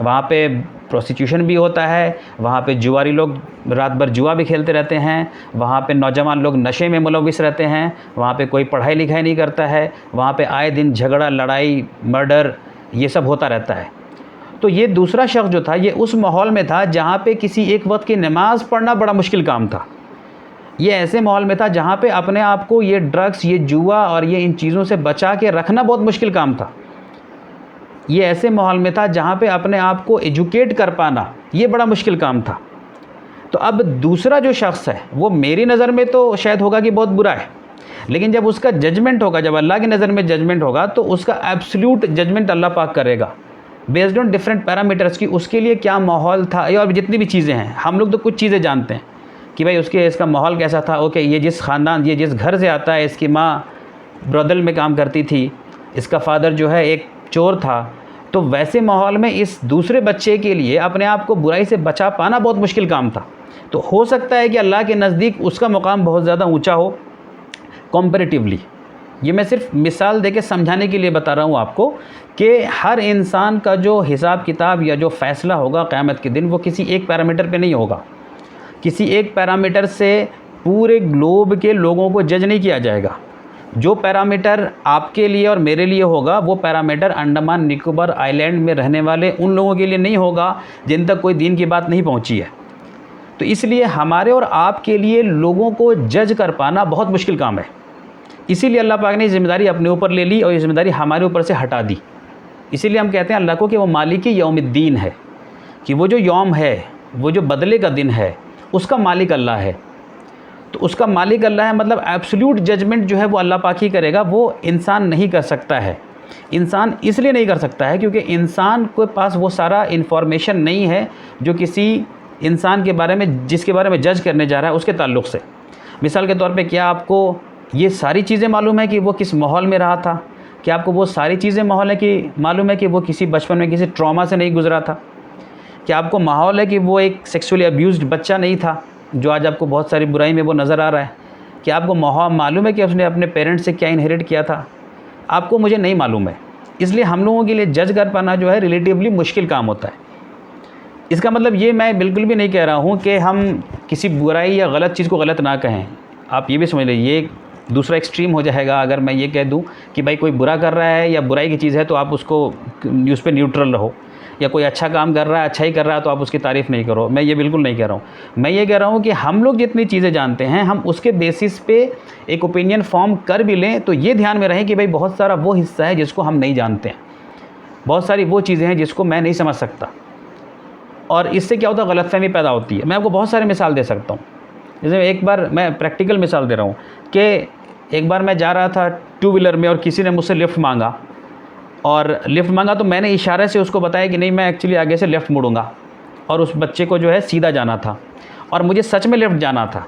वहाँ पे प्रोस्टिट्यूशन भी होता है, वहाँ पे जुआरी लोग रात भर जुआ भी खेलते रहते हैं, वहाँ पे नौजवान लोग नशे में मुलविस रहते हैं, वहाँ पे कोई पढ़ाई लिखाई नहीं करता है, वहाँ पे आए दिन झगड़ा लड़ाई मर्डर ये सब होता रहता है। तो ये दूसरा शख्स जो था ये उस माहौल में था जहाँ पे किसी एक वक्त की नमाज़ पढ़ना बड़ा मुश्किल काम था। ये ऐसे माहौल में था जहाँ पे अपने आप को ये ड्रग्स, ये जुआ और ये इन चीज़ों से बचा के रखना बहुत मुश्किल काम था। ये ऐसे माहौल में था जहाँ पे अपने आप को एजुकेट कर पाना ये बड़ा मुश्किल काम था। तो अब दूसरा जो शख्स है वो मेरी नज़र में तो शायद होगा कि बहुत बुरा है, लेकिन जब उसका जजमेंट होगा, जब अल्लाह की नज़र में जजमेंट होगा, तो उसका एब्सोल्यूट जजमेंट अल्लाह पाक करेगा बेस्ड ऑन डिफरेंट पैरामीटर्स की उसके लिए क्या माहौल था और जितनी भी चीज़ें हैं। हम लोग तो कुछ चीज़ें जानते हैं कि भाई इसका माहौल कैसा था। ओके, ये जिस ख़ानदान, ये जिस घर से आता है, इसकी माँ ब्रोदल में काम करती थी, इसका फादर जो है एक चोर था, तो वैसे माहौल में इस दूसरे बच्चे के लिए अपने आप को बुराई से बचा पाना बहुत मुश्किल काम था। तो हो सकता है कि अल्लाह के नज़दीक उसका मुकाम बहुत ज़्यादा ऊँचा हो कंपैरेटिवली। ये मैं सिर्फ मिसाल देके समझाने के लिए बता रहा हूँ आपको कि हर इंसान का जो हिसाब किताब या जो फ़ैसला होगा क़यामत के दिन वो किसी एक पैरामीटर पे नहीं होगा। किसी एक पैरामीटर से पूरे ग्लोब के लोगों को जज नहीं किया जाएगा। जो पैरामीटर आपके लिए और मेरे लिए होगा वो पैरामीटर अंडमान निकोबार आइलैंड में रहने वाले उन लोगों के लिए नहीं होगा जिन तक कोई दीन की बात नहीं पहुँची है। तो इसलिए हमारे और आपके लिए लोगों को जज कर पाना बहुत मुश्किल काम है। इसीलिए अल्लाह पाक ने ज़िम्मेदारी अपने ऊपर ले ली और ये ज़िम्मेदारी हमारे ऊपर से हटा दी। इसीलिए हम कहते हैं अल्लाह को कि वो मालिक यौमिद्दीन है, कि वो जो यौम है, वो जो बदले का दिन है, उसका मालिक अल्लाह है। तो उसका मालिक अल्लाह है, मतलब एब्सोल्यूट जजमेंट जो है वो अल्लाह पाक ही करेगा, वो इंसान नहीं कर सकता है। इंसान इसलिए नहीं कर सकता है क्योंकि इंसान के पास वो सारा इन्फॉर्मेशन नहीं है जो किसी इंसान के बारे में, जिसके बारे में जज करने जा रहा है, उसके ताल्लुक़ से। मिसाल के तौर पे क्या आपको ये सारी चीज़ें मालूम है कि वो किस माहौल में रहा था? क्या आपको वो सारी चीज़ें मालूम है कि वो किसी बचपन में किसी ट्रॉमा से नहीं गुजरा था? क्या आपको माहौल है कि वो एक सेक्सुअली अब्यूज़्ड बच्चा नहीं था, जो आज आपको बहुत सारी बुराई में वो नज़र आ रहा है? क्या आपको मालूम है कि उसने अपने पेरेंट्स से क्या इनहेरिट किया था? आपको, मुझे नहीं मालूम है। इसलिए हम लोगों के लिए जज कर पाना जो है रिलेटिवली मुश्किल काम होता है। इसका मतलब ये मैं बिल्कुल भी नहीं कह रहा हूँ कि हम किसी बुराई या गलत चीज़ को गलत ना कहें। आप ये भी समझ लीजिए, ये दूसरा एक्सट्रीम हो जाएगा अगर मैं ये कह दूँ कि भाई कोई बुरा कर रहा है या बुराई की चीज़ है तो आप उसको उस पर न्यूट्रल रहो, या कोई अच्छा काम कर रहा है, अच्छा ही कर रहा है तो आप उसकी तारीफ़ नहीं करो। मैं ये बिल्कुल नहीं कह रहा हूँ। मैं ये कह रहा हूँ कि हम लोग जितनी चीज़ें जानते हैं, हम उसके बेसिस पे एक ओपिनियन फॉर्म कर भी लें तो ये ध्यान में रहे कि भाई बहुत सारा वो हिस्सा है जिसको हम नहीं जानते हैं, बहुत सारी वो चीज़ें हैं जिसको मैं नहीं समझ सकता, और इससे क्या होता है, गलतफहमी पैदा होती है। मैं आपको बहुत सारे मिसाल दे सकता हूँ। जैसे एक बार मैं प्रैक्टिकल मिसाल दे रहा हूँ कि एक बार मैं जा रहा था टू व्हीलर में और किसी ने मुझसे लिफ्ट मांगा, और लिफ्ट मांगा तो मैंने इशारे से उसको बताया कि नहीं, मैं एक्चुअली आगे से लेफ़्ट मुड़ूंगा, और उस बच्चे को जो है सीधा जाना था, और मुझे सच में लिफ्ट जाना था।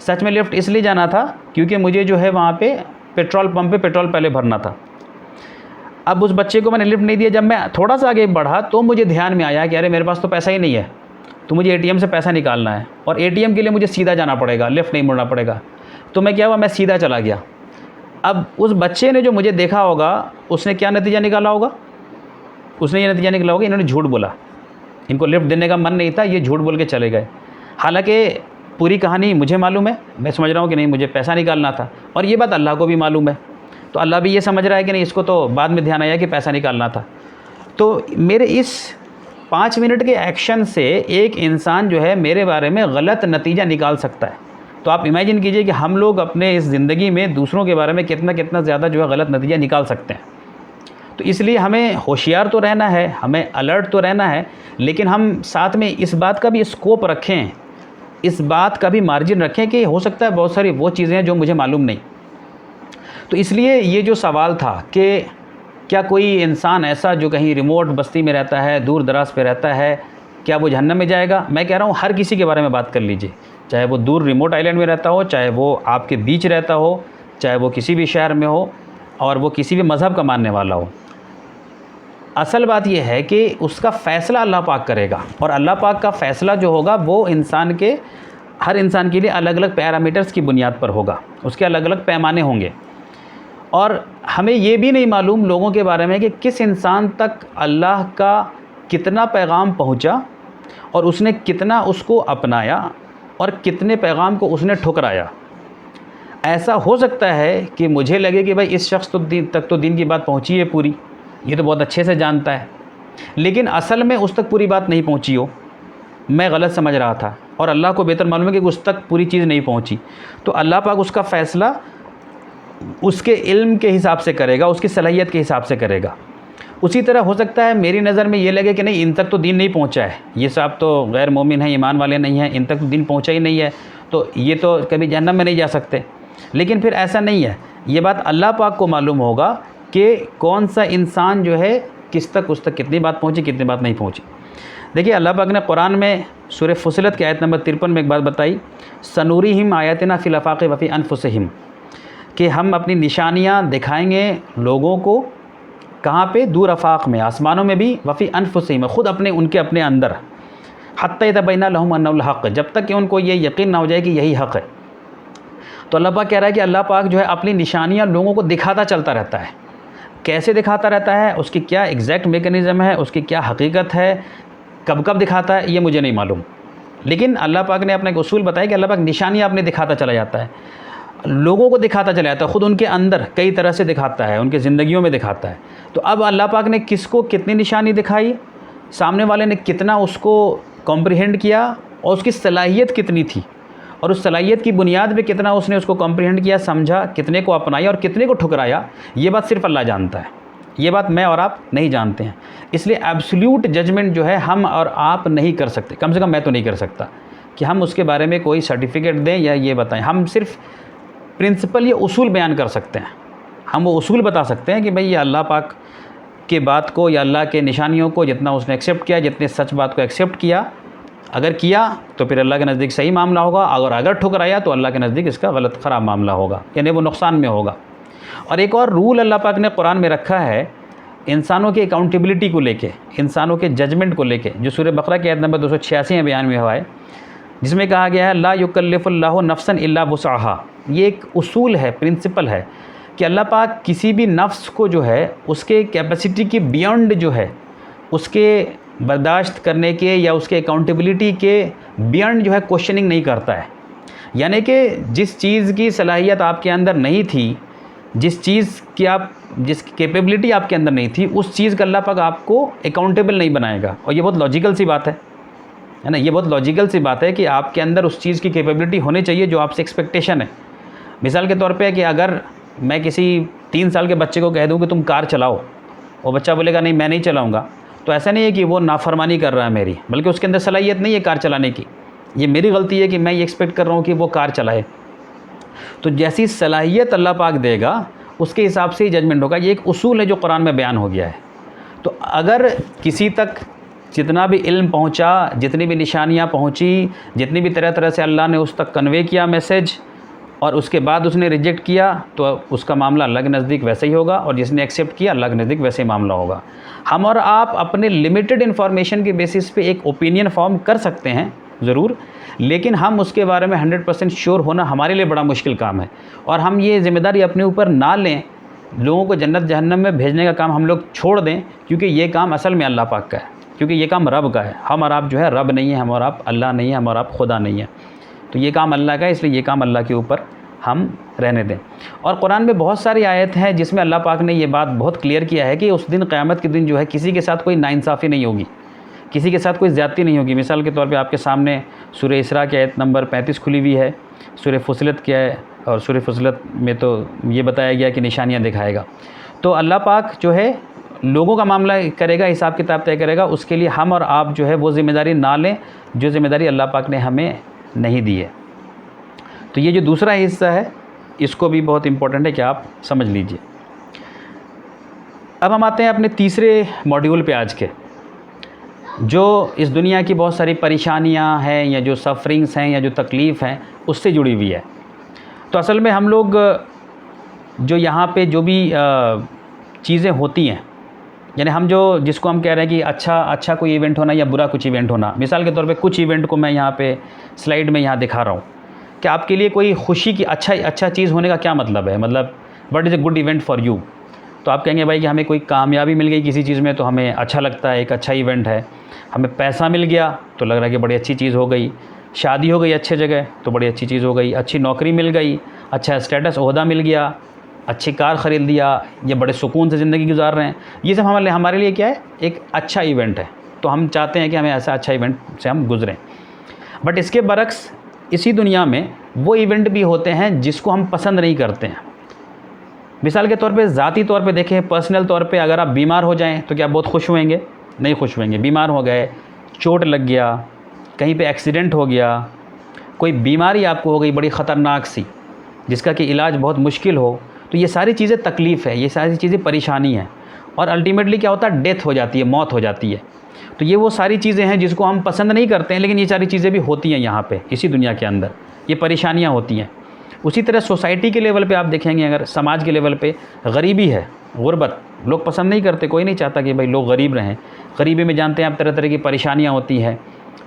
सच में लिफ्ट इसलिए जाना था क्योंकि मुझे जो है वहाँ पे पेट्रोल पंप पे पेट्रोल पहले भरना था। अब उस बच्चे को मैंने लिफ्ट नहीं दिया। जब मैं थोड़ा सा आगे बढ़ा तो मुझे ध्यान में आया कि अरे मेरे पास तो पैसा ही नहीं है, तो मुझे एटीएम से पैसा निकालना है, और एटीएम के लिए मुझे सीधा जाना पड़ेगा, लेफ़्ट नहीं मुड़ना पड़ेगा। तो मैं क्या हुआ, मैं सीधा चला गया। अब उस बच्चे ने जो मुझे देखा होगा, उसने क्या नतीजा निकाला होगा? उसने ये नतीजा निकाला होगा, इन्होंने झूठ बोला, इनको लिफ्ट देने का मन नहीं था, ये झूठ बोल के चले गए। हालांकि पूरी कहानी मुझे मालूम है, मैं समझ रहा हूँ कि नहीं मुझे पैसा निकालना था, और ये बात अल्लाह को भी मालूम है। तो अल्लाह भी ये समझ रहा है कि नहीं, इसको तो बाद में ध्यान आया कि पैसा निकालना था। तो मेरे इस 5 मिनट के एक्शन से एक इंसान जो है मेरे बारे में गलत नतीजा निकाल सकता है। तो आप इमेजिन कीजिए कि हम लोग अपने इस ज़िंदगी में दूसरों के बारे में कितना कितना ज़्यादा जो है गलत नतीजा निकाल सकते हैं। तो इसलिए हमें होशियार तो रहना है, हमें अलर्ट तो रहना है, लेकिन हम साथ में इस बात का भी स्कोप रखें, इस बात का भी मार्जिन रखें कि हो सकता है बहुत सारी वो चीज़ें हैं जो मुझे मालूम नहीं। तो इसलिए ये जो सवाल था कि क्या कोई इंसान ऐसा जो कहीं रिमोट बस्ती में रहता है, दूर दराज पे रहता है, क्या वो जहन्नम में जाएगा? मैं कह रहा हूँ हर किसी के बारे में बात कर लीजिए, चाहे वो दूर रिमोट आइलैंड में रहता हो, चाहे वो आपके बीच रहता हो, चाहे वो किसी भी शहर में हो, और वो किसी भी मज़हब का मानने वाला हो। असल बात यह है कि उसका फ़ैसला अल्लाह पाक करेगा, और अल्लाह पाक का फ़ैसला जो होगा वो हर इंसान के लिए अलग अलग पैरामीटर्स की बुनियाद पर होगा, उसके अलग अलग पैमाने होंगे। और हमें ये भी नहीं मालूम लोगों के बारे में कि किस इंसान तक अल्लाह का कितना पैगाम पहुंचा, और उसने कितना उसको अपनाया, और कितने पैगाम को उसने ठुकराया। ऐसा हो सकता है कि मुझे लगे कि भाई इस शख्स तक तो दीन की बात पहुंची है पूरी, ये तो बहुत अच्छे से जानता है, लेकिन असल में उस तक पूरी बात नहीं पहुंची हो, मैं गलत समझ रहा था, और अल्लाह को बेहतर मालूम है कि उस तक पूरी चीज़ नहीं पहुंची। तो अल्लाह पाक उसका फ़ैसला उसके इल्म के हिसाब से करेगा, उसकी सलाहियत के हिसाब से करेगा। उसी तरह हो सकता है मेरी नज़र में ये लगे कि नहीं, इन तक तो दीन नहीं पहुंचा है, ये सब तो गैर मोमिन हैं, ईमान वाले नहीं हैं, इन तक तो दीन पहुंचा ही नहीं है, तो ये तो कभी जहन्नम में नहीं जा सकते। लेकिन फिर ऐसा नहीं है, ये बात अल्लाह पाक को मालूम होगा कि कौन सा इंसान जो है किस तक, उस तक कितनी बात पहुँची, कितनी बात नहीं पहुँची। देखिए, अल्लाह पाक ने कुरान में सूरह फुसिलत की आयत नंबर 53 में एक बात बताई, सनूरिहिम आयातिना फिल आफाक़ि व फ़ी अनफुसिहिम, कि हम अपनी निशानियाँ दिखाएंगे लोगों को, कहाँ पे? दूर आफाक़ में, आसमानों में भी, व फ़ी अनफुसिहिम, ख़ुद उनके अपने अंदर, हत्ता यतबय्यना लहुम अन्नहुल हक़, जब तक कि उनको ये यकीन ना हो जाए कि यही हक़ है। तो अल्लाह पाक कह रहा है कि अल्लाह पाक जो है अपनी निशानियाँ लोगों को दिखाता चलता रहता है। कैसे दिखाता रहता है, उसकी क्या एग्जैक्ट मेकनिज़म है, उसकी क्या हकीकत है, कब कब दिखाता है, ये मुझे नहीं मालूम। लेकिन अल्लाह पाक ने अपना एक उसूल बताया कि अल्लाह पाक निशानियाँ अपने दिखाता चला जाता है, लोगों को दिखाता चला जाता है, ख़ुद उनके अंदर कई तरह से दिखाता है, उनके ज़िंदगियों में दिखाता है। तो अब अल्लाह पाक ने किसको कितनी निशानी दिखाई, सामने वाले ने कितना उसको कॉम्प्रिहेंड किया, और उसकी सलाहियत कितनी थी, और उस सलाहियत की बुनियाद पे कितना उसने उसको कॉम्प्रिहेंड किया, समझा, कितने को अपनाया और कितने को ठुकराया, ये बात सिर्फ अल्लाह जानता है, ये बात मैं और आप नहीं जानते हैं। इसलिए एब्सोल्यूट जजमेंट जो है हम और आप नहीं कर सकते, कम से कम मैं तो नहीं कर सकता कि हम उसके बारे में कोई सर्टिफिकेट दें या ये बताएं। हम सिर्फ प्रिंसिपल या उसूल बयान कर सकते हैं, हम वो उसूल बता सकते हैं कि भाई ये अल्लाह पाक के बात को या अल्लाह के निशानियों को जितना उसने एक्सेप्ट किया, जितने सच बात को एक्सेप्ट किया, अगर किया तो फिर अल्लाह के नज़दीक सही मामला होगा, अगर ठुकराया तो अल्लाह के नज़दीक इसका गलत ख़राब मामला होगा, यानी वो नुकसान में होगा। और एक और रूल अल्लाह पाक ने कुरान में रखा है इंसानों की अकाउंटेबिलिटी को लेके, इंसानों के जजमेंट को लेके, जो सूरह बकरा की आयत नंबर 286 में बयान में हुआ है, जिसमें कहा गया है ला युकल्लिफुल्लाहु नफ्सन इल्ला वुसअहा। ये एक उसूल है, प्रिंसिपल है कि अल्लाह पाक किसी भी नफ्स को जो है उसके कैपेसिटी के बियॉन्ड जो है, उसके बर्दाश्त करने के या उसके अकाउंटेबिलिटी के बियॉन्ड जो है क्वेश्चनिंग नहीं करता है। यानी कि जिस चीज़ की सलाहियत आपके अंदर नहीं थी, जिस कैपेबिलिटी आपके अंदर नहीं थी, उस चीज़ का अल्लाह पाक आपको अकाउंटेबल नहीं बनाएगा। और ये बहुत लॉजिकल सी बात है ना, ये बहुत लॉजिकल सी बात है कि आपके अंदर उस चीज़ की कैपेबिलिटी होनी चाहिए जो आपसे एक्सपेक्टेशन है। मिसाल के तौर पे कि अगर मैं किसी 3 साल के बच्चे को कह दूं कि तुम कार चलाओ, वो बच्चा बोलेगा नहीं मैं नहीं चलाऊंगा, तो ऐसा नहीं है कि वो नाफरमानी कर रहा है मेरी, बल्कि उसके अंदर सलाहियत नहीं है कार चलाने की। ये मेरी गलती है कि मैं ये एक्सपेक्ट कर रहा हूँ कि वो कार चलाए। तो जैसी सलाहियत अल्लाह पाक देगा उसके हिसाब से ही जजमेंट होगा। ये एक उसूल है जो कुरान में बयान हो गया है। तो अगर किसी तक जितना भी इल्म पहुँचा, जितनी भी निशानियाँ पहुँची, जितनी भी तरह तरह से अल्लाह ने उस तक कन्वे किया मैसेज, और उसके बाद उसने रिजेक्ट किया, तो उसका मामला अल्लाह के नज़दीक वैसे ही होगा, और जिसने एक्सेप्ट किया अल्लाह के नज़दीक वैसे ही मामला होगा। हम और आप अपने लिमिटेड इन्फॉर्मेशन के बेसिस पे एक ओपिनियन फॉर्म कर सकते हैं ज़रूर, लेकिन हम उसके बारे में 100% श्योर होना हमारे लिए बड़ा मुश्किल काम है। और हम ये ज़िम्मेदारी अपने ऊपर ना लें, लोगों को जन्नत जहन्नम में भेजने का काम हम लोग छोड़ दें, क्योंकि ये काम असल में अल्लाह पाक का है, क्योंकि ये काम रब का है। हम और आप जो है रब नहीं है, हम और आप अल्लाह नहीं है, हम और आप खुदा नहीं है। तो ये काम अल्लाह का है, इसलिए ये काम अल्लाह के ऊपर हम रहने दें। और कुरान में बहुत सारी आयत हैं जिसमें अल्लाह पाक ने ये बात बहुत क्लियर किया है कि उस दिन क़यामत के दिन जो है किसी के साथ कोई नाइंसाफ़ी नहीं होगी, किसी के साथ कोई ज़्यादती नहीं होगी। मिसाल के तौर पे आपके सामने सूरह इसरा की आयत नंबर 35 खुली हुई है, सूरह फुसिलत क्या है, और सूरह फुसिलत में तो ये बताया गया कि निशानियाँ दिखाएगा। तो अल्लाह पाक जो है लोगों का मामला करेगा, हिसाब किताब तय करेगा। उसके लिए हम और आप जो है वो ज़िम्मेदारी ना लें जो ज़िम्मेदारी अल्लाह पाक ने हमें नहीं दी है। तो ये जो दूसरा हिस्सा है इसको भी बहुत इम्पोर्टेंट है कि आप समझ लीजिए। अब हम आते हैं अपने तीसरे मॉड्यूल पे आज के, जो इस दुनिया की बहुत सारी परेशानियां हैं या जो सफरिंग्स हैं या जो तकलीफ़ हैं उससे जुड़ी हुई है। तो असल में हम लोग जो यहाँ पे जो भी चीज़ें होती हैं, यानी हम जिसको हम कह रहे हैं कि अच्छा कोई इवेंट होना या बुरा कुछ इवेंट होना। मिसाल के तौर पे कुछ इवेंट को मैं यहाँ पे स्लाइड में यहाँ दिखा रहा हूँ कि आपके लिए कोई खुशी की अच्छा चीज़ होने का क्या मतलब है, मतलब what is a good event for you. तो आप कहेंगे भाई कि हमें कोई कामयाबी मिल गई किसी चीज़ में तो हमें अच्छा लगता है, एक अच्छा इवेंट है। हमें पैसा मिल गया तो लग रहा है कि बड़ी अच्छी चीज़ हो गई। शादी हो गई अच्छे जगह तो बड़ी अच्छी चीज़ हो गई। अच्छी नौकरी मिल गई, अच्छा स्टेटस ओहदा मिल गया, अच्छी कार ख़रीद लिया, ये बड़े सुकून से ज़िंदगी गुजार रहे हैं। ये सब हमारे लिए क्या है, एक अच्छा इवेंट है। तो हम चाहते हैं कि हमें ऐसा अच्छा इवेंट से हम गुज़रें। बट इसके बरक्स इसी दुनिया में वो इवेंट भी होते हैं जिसको हम पसंद नहीं करते हैं। मिसाल के तौर पे ज़ाती तौर पे देखें, पर्सनल तौर पे अगर आप बीमार हो जाएं तो क्या आप बहुत खुश होंगे? नहीं खुश होंगे। बीमार हो गए, चोट लग गया, कहीं पे एक्सीडेंट हो गया, कोई बीमारी आपको हो गई बड़ी ख़तरनाक सी जिसका कि इलाज बहुत मुश्किल हो, तो ये सारी चीज़ें तकलीफ़ है, ये सारी चीज़ें परेशानी है। और अल्टीमेटली क्या होता है, डेथ हो जाती है, मौत हो जाती है। तो ये वो सारी चीज़ें हैं जिसको हम पसंद नहीं करते हैं, लेकिन ये सारी चीज़ें भी होती हैं यहाँ पे इसी दुनिया के अंदर, ये परेशानियाँ होती हैं। उसी तरह सोसाइटी के लेवल पे आप देखेंगे, अगर समाज के लेवल पे गरीबी है, गुर्बत, लोग पसंद नहीं करते, कोई नहीं चाहता कि भाई लोग गरीब रहें। गरीबी में जानते हैं आप तरह तरह की परेशानियाँ होती हैं,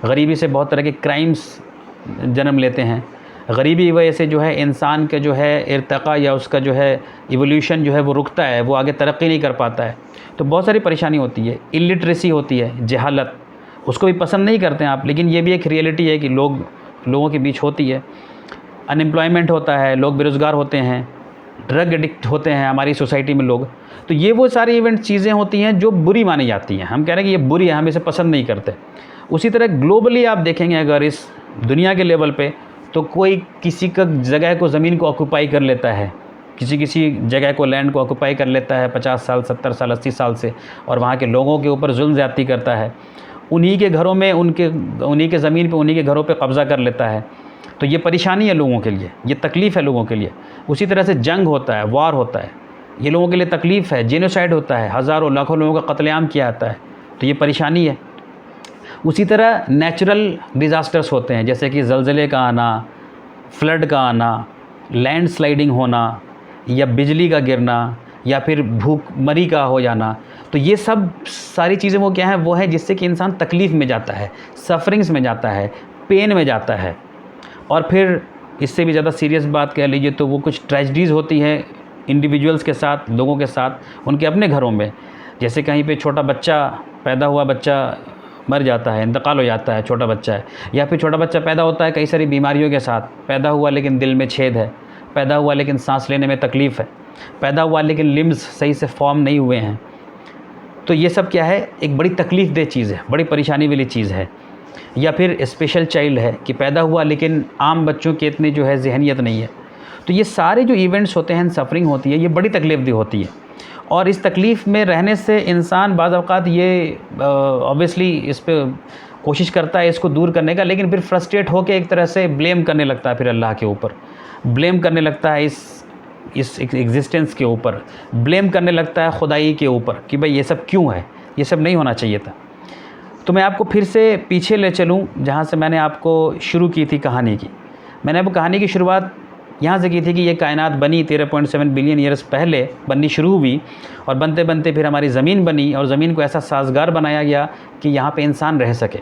गरीबी से बहुत तरह के क्राइम्स जन्म लेते हैं। गरीबी की वजह से जो है इंसान का जो है इर्तका या उसका जो है इवोल्यूशन जो है वो रुकता है, वो आगे तरक्की नहीं कर पाता है। तो बहुत सारी परेशानी होती है। इलिटरेसी होती है, जहालत, उसको भी पसंद नहीं करते हैं आप, लेकिन ये भी एक रियलिटी है कि लोगों के बीच होती है। अनएम्प्लॉयमेंट होता है, लोग बेरोज़गार होते हैं, ड्रग एडिक्ट होते हैं हमारी सोसाइटी में लोग। तो ये वो सारी इवेंट चीज़ें होती हैं जो बुरी मानी जाती हैं। हम कह रहे हैं कि ये बुरी है, हम इसे पसंद नहीं करते। उसी तरह ग्लोबली आप देखेंगे अगर इस दुनिया के लेवल पे, तो कोई किसी का जगह को, ज़मीन को ऑक्यूपाई कर लेता है, किसी जगह को, लैंड को ऑक्यूपाई कर लेता है 50 साल, 70 साल, 80 साल से, और वहाँ के लोगों के ऊपर जुल्म ज़्यादती करता है। उन्हीं के घरों में, उन्हीं के ज़मीन पे, उन्हीं के घरों पे कब्ज़ा कर लेता है। तो ये परेशानी है लोगों के लिए, ये तकलीफ़ है लोगों के लिए। उसी तरह से जंग होता है, वार होता है, ये लोगों के लिए तकलीफ़ है। जेनोसाइड होता है, हज़ारों लाखों लोगों का कत्लेआम किया जाता है, तो ये परेशानी है। उसी तरह नेचुरल डिज़ास्टर्स होते हैं, जैसे कि ज़लज़ले का आना, फ्लड का आना, लैंडस्लाइडिंग होना, या बिजली का गिरना, या फिर भूखमरी का हो जाना। तो ये सब सारी चीज़ें वो क्या है, वो है जिससे कि इंसान तकलीफ़ में जाता है, सफरिंग्स में जाता है, पेन में जाता है। और फिर इससे भी ज़्यादा सीरियस बात कह लीजिए तो वो कुछ ट्रेजेडीज़ होती हैं इंडिविजुअल्स के साथ, लोगों के साथ, उनके अपने घरों में। जैसे कहीं पे छोटा बच्चा, पैदा हुआ बच्चा मर जाता है, इंतकाल हो जाता है, छोटा बच्चा है। या फिर छोटा बच्चा पैदा होता है कई सारी बीमारियों के साथ, पैदा हुआ लेकिन दिल में छेद है, पैदा हुआ लेकिन सांस लेने में तकलीफ़ है, पैदा हुआ लेकिन लिम्स सही से फॉर्म नहीं हुए हैं। तो ये सब क्या है, एक बड़ी तकलीफ़ दह चीज़ है, बड़ी परेशानी वाली चीज़ है। या फिर स्पेशल चाइल्ड है कि पैदा हुआ लेकिन आम बच्चों की इतनी जो है ज़हनियत नहीं है। तो ये सारे जो इवेंट्स होते हैं, सफरिंग होती है, ये बड़ी तकलीफ़ होती है। और इस तकलीफ़ में रहने से इंसान बाज़ औक़ात ये ऑब्वियसली इस पे कोशिश करता है इसको दूर करने का, लेकिन फिर फ्रस्ट्रेट होकर एक तरह से ब्लेम करने लगता है, फिर अल्लाह के ऊपर ब्लेम करने लगता है, इस एग्जिस्टेंस के ऊपर ब्लेम करने लगता है, खुदाई के ऊपर, कि भाई ये सब क्यों है, ये सब नहीं होना चाहिए था। तो मैं आपको फिर से पीछे ले चलूँ जहाँ से मैंने आपको शुरू की थी कहानी की। मैंने आपको कहानी की शुरुआत यहाँ से की थी कि ये कायनात बनी 13.7 बिलियन ईयर्स पहले बननी शुरू हुई, और बनते बनते फिर हमारी ज़मीन बनी, और ज़मीन को ऐसा साजगार बनाया गया कि यहाँ पे इंसान रह सके।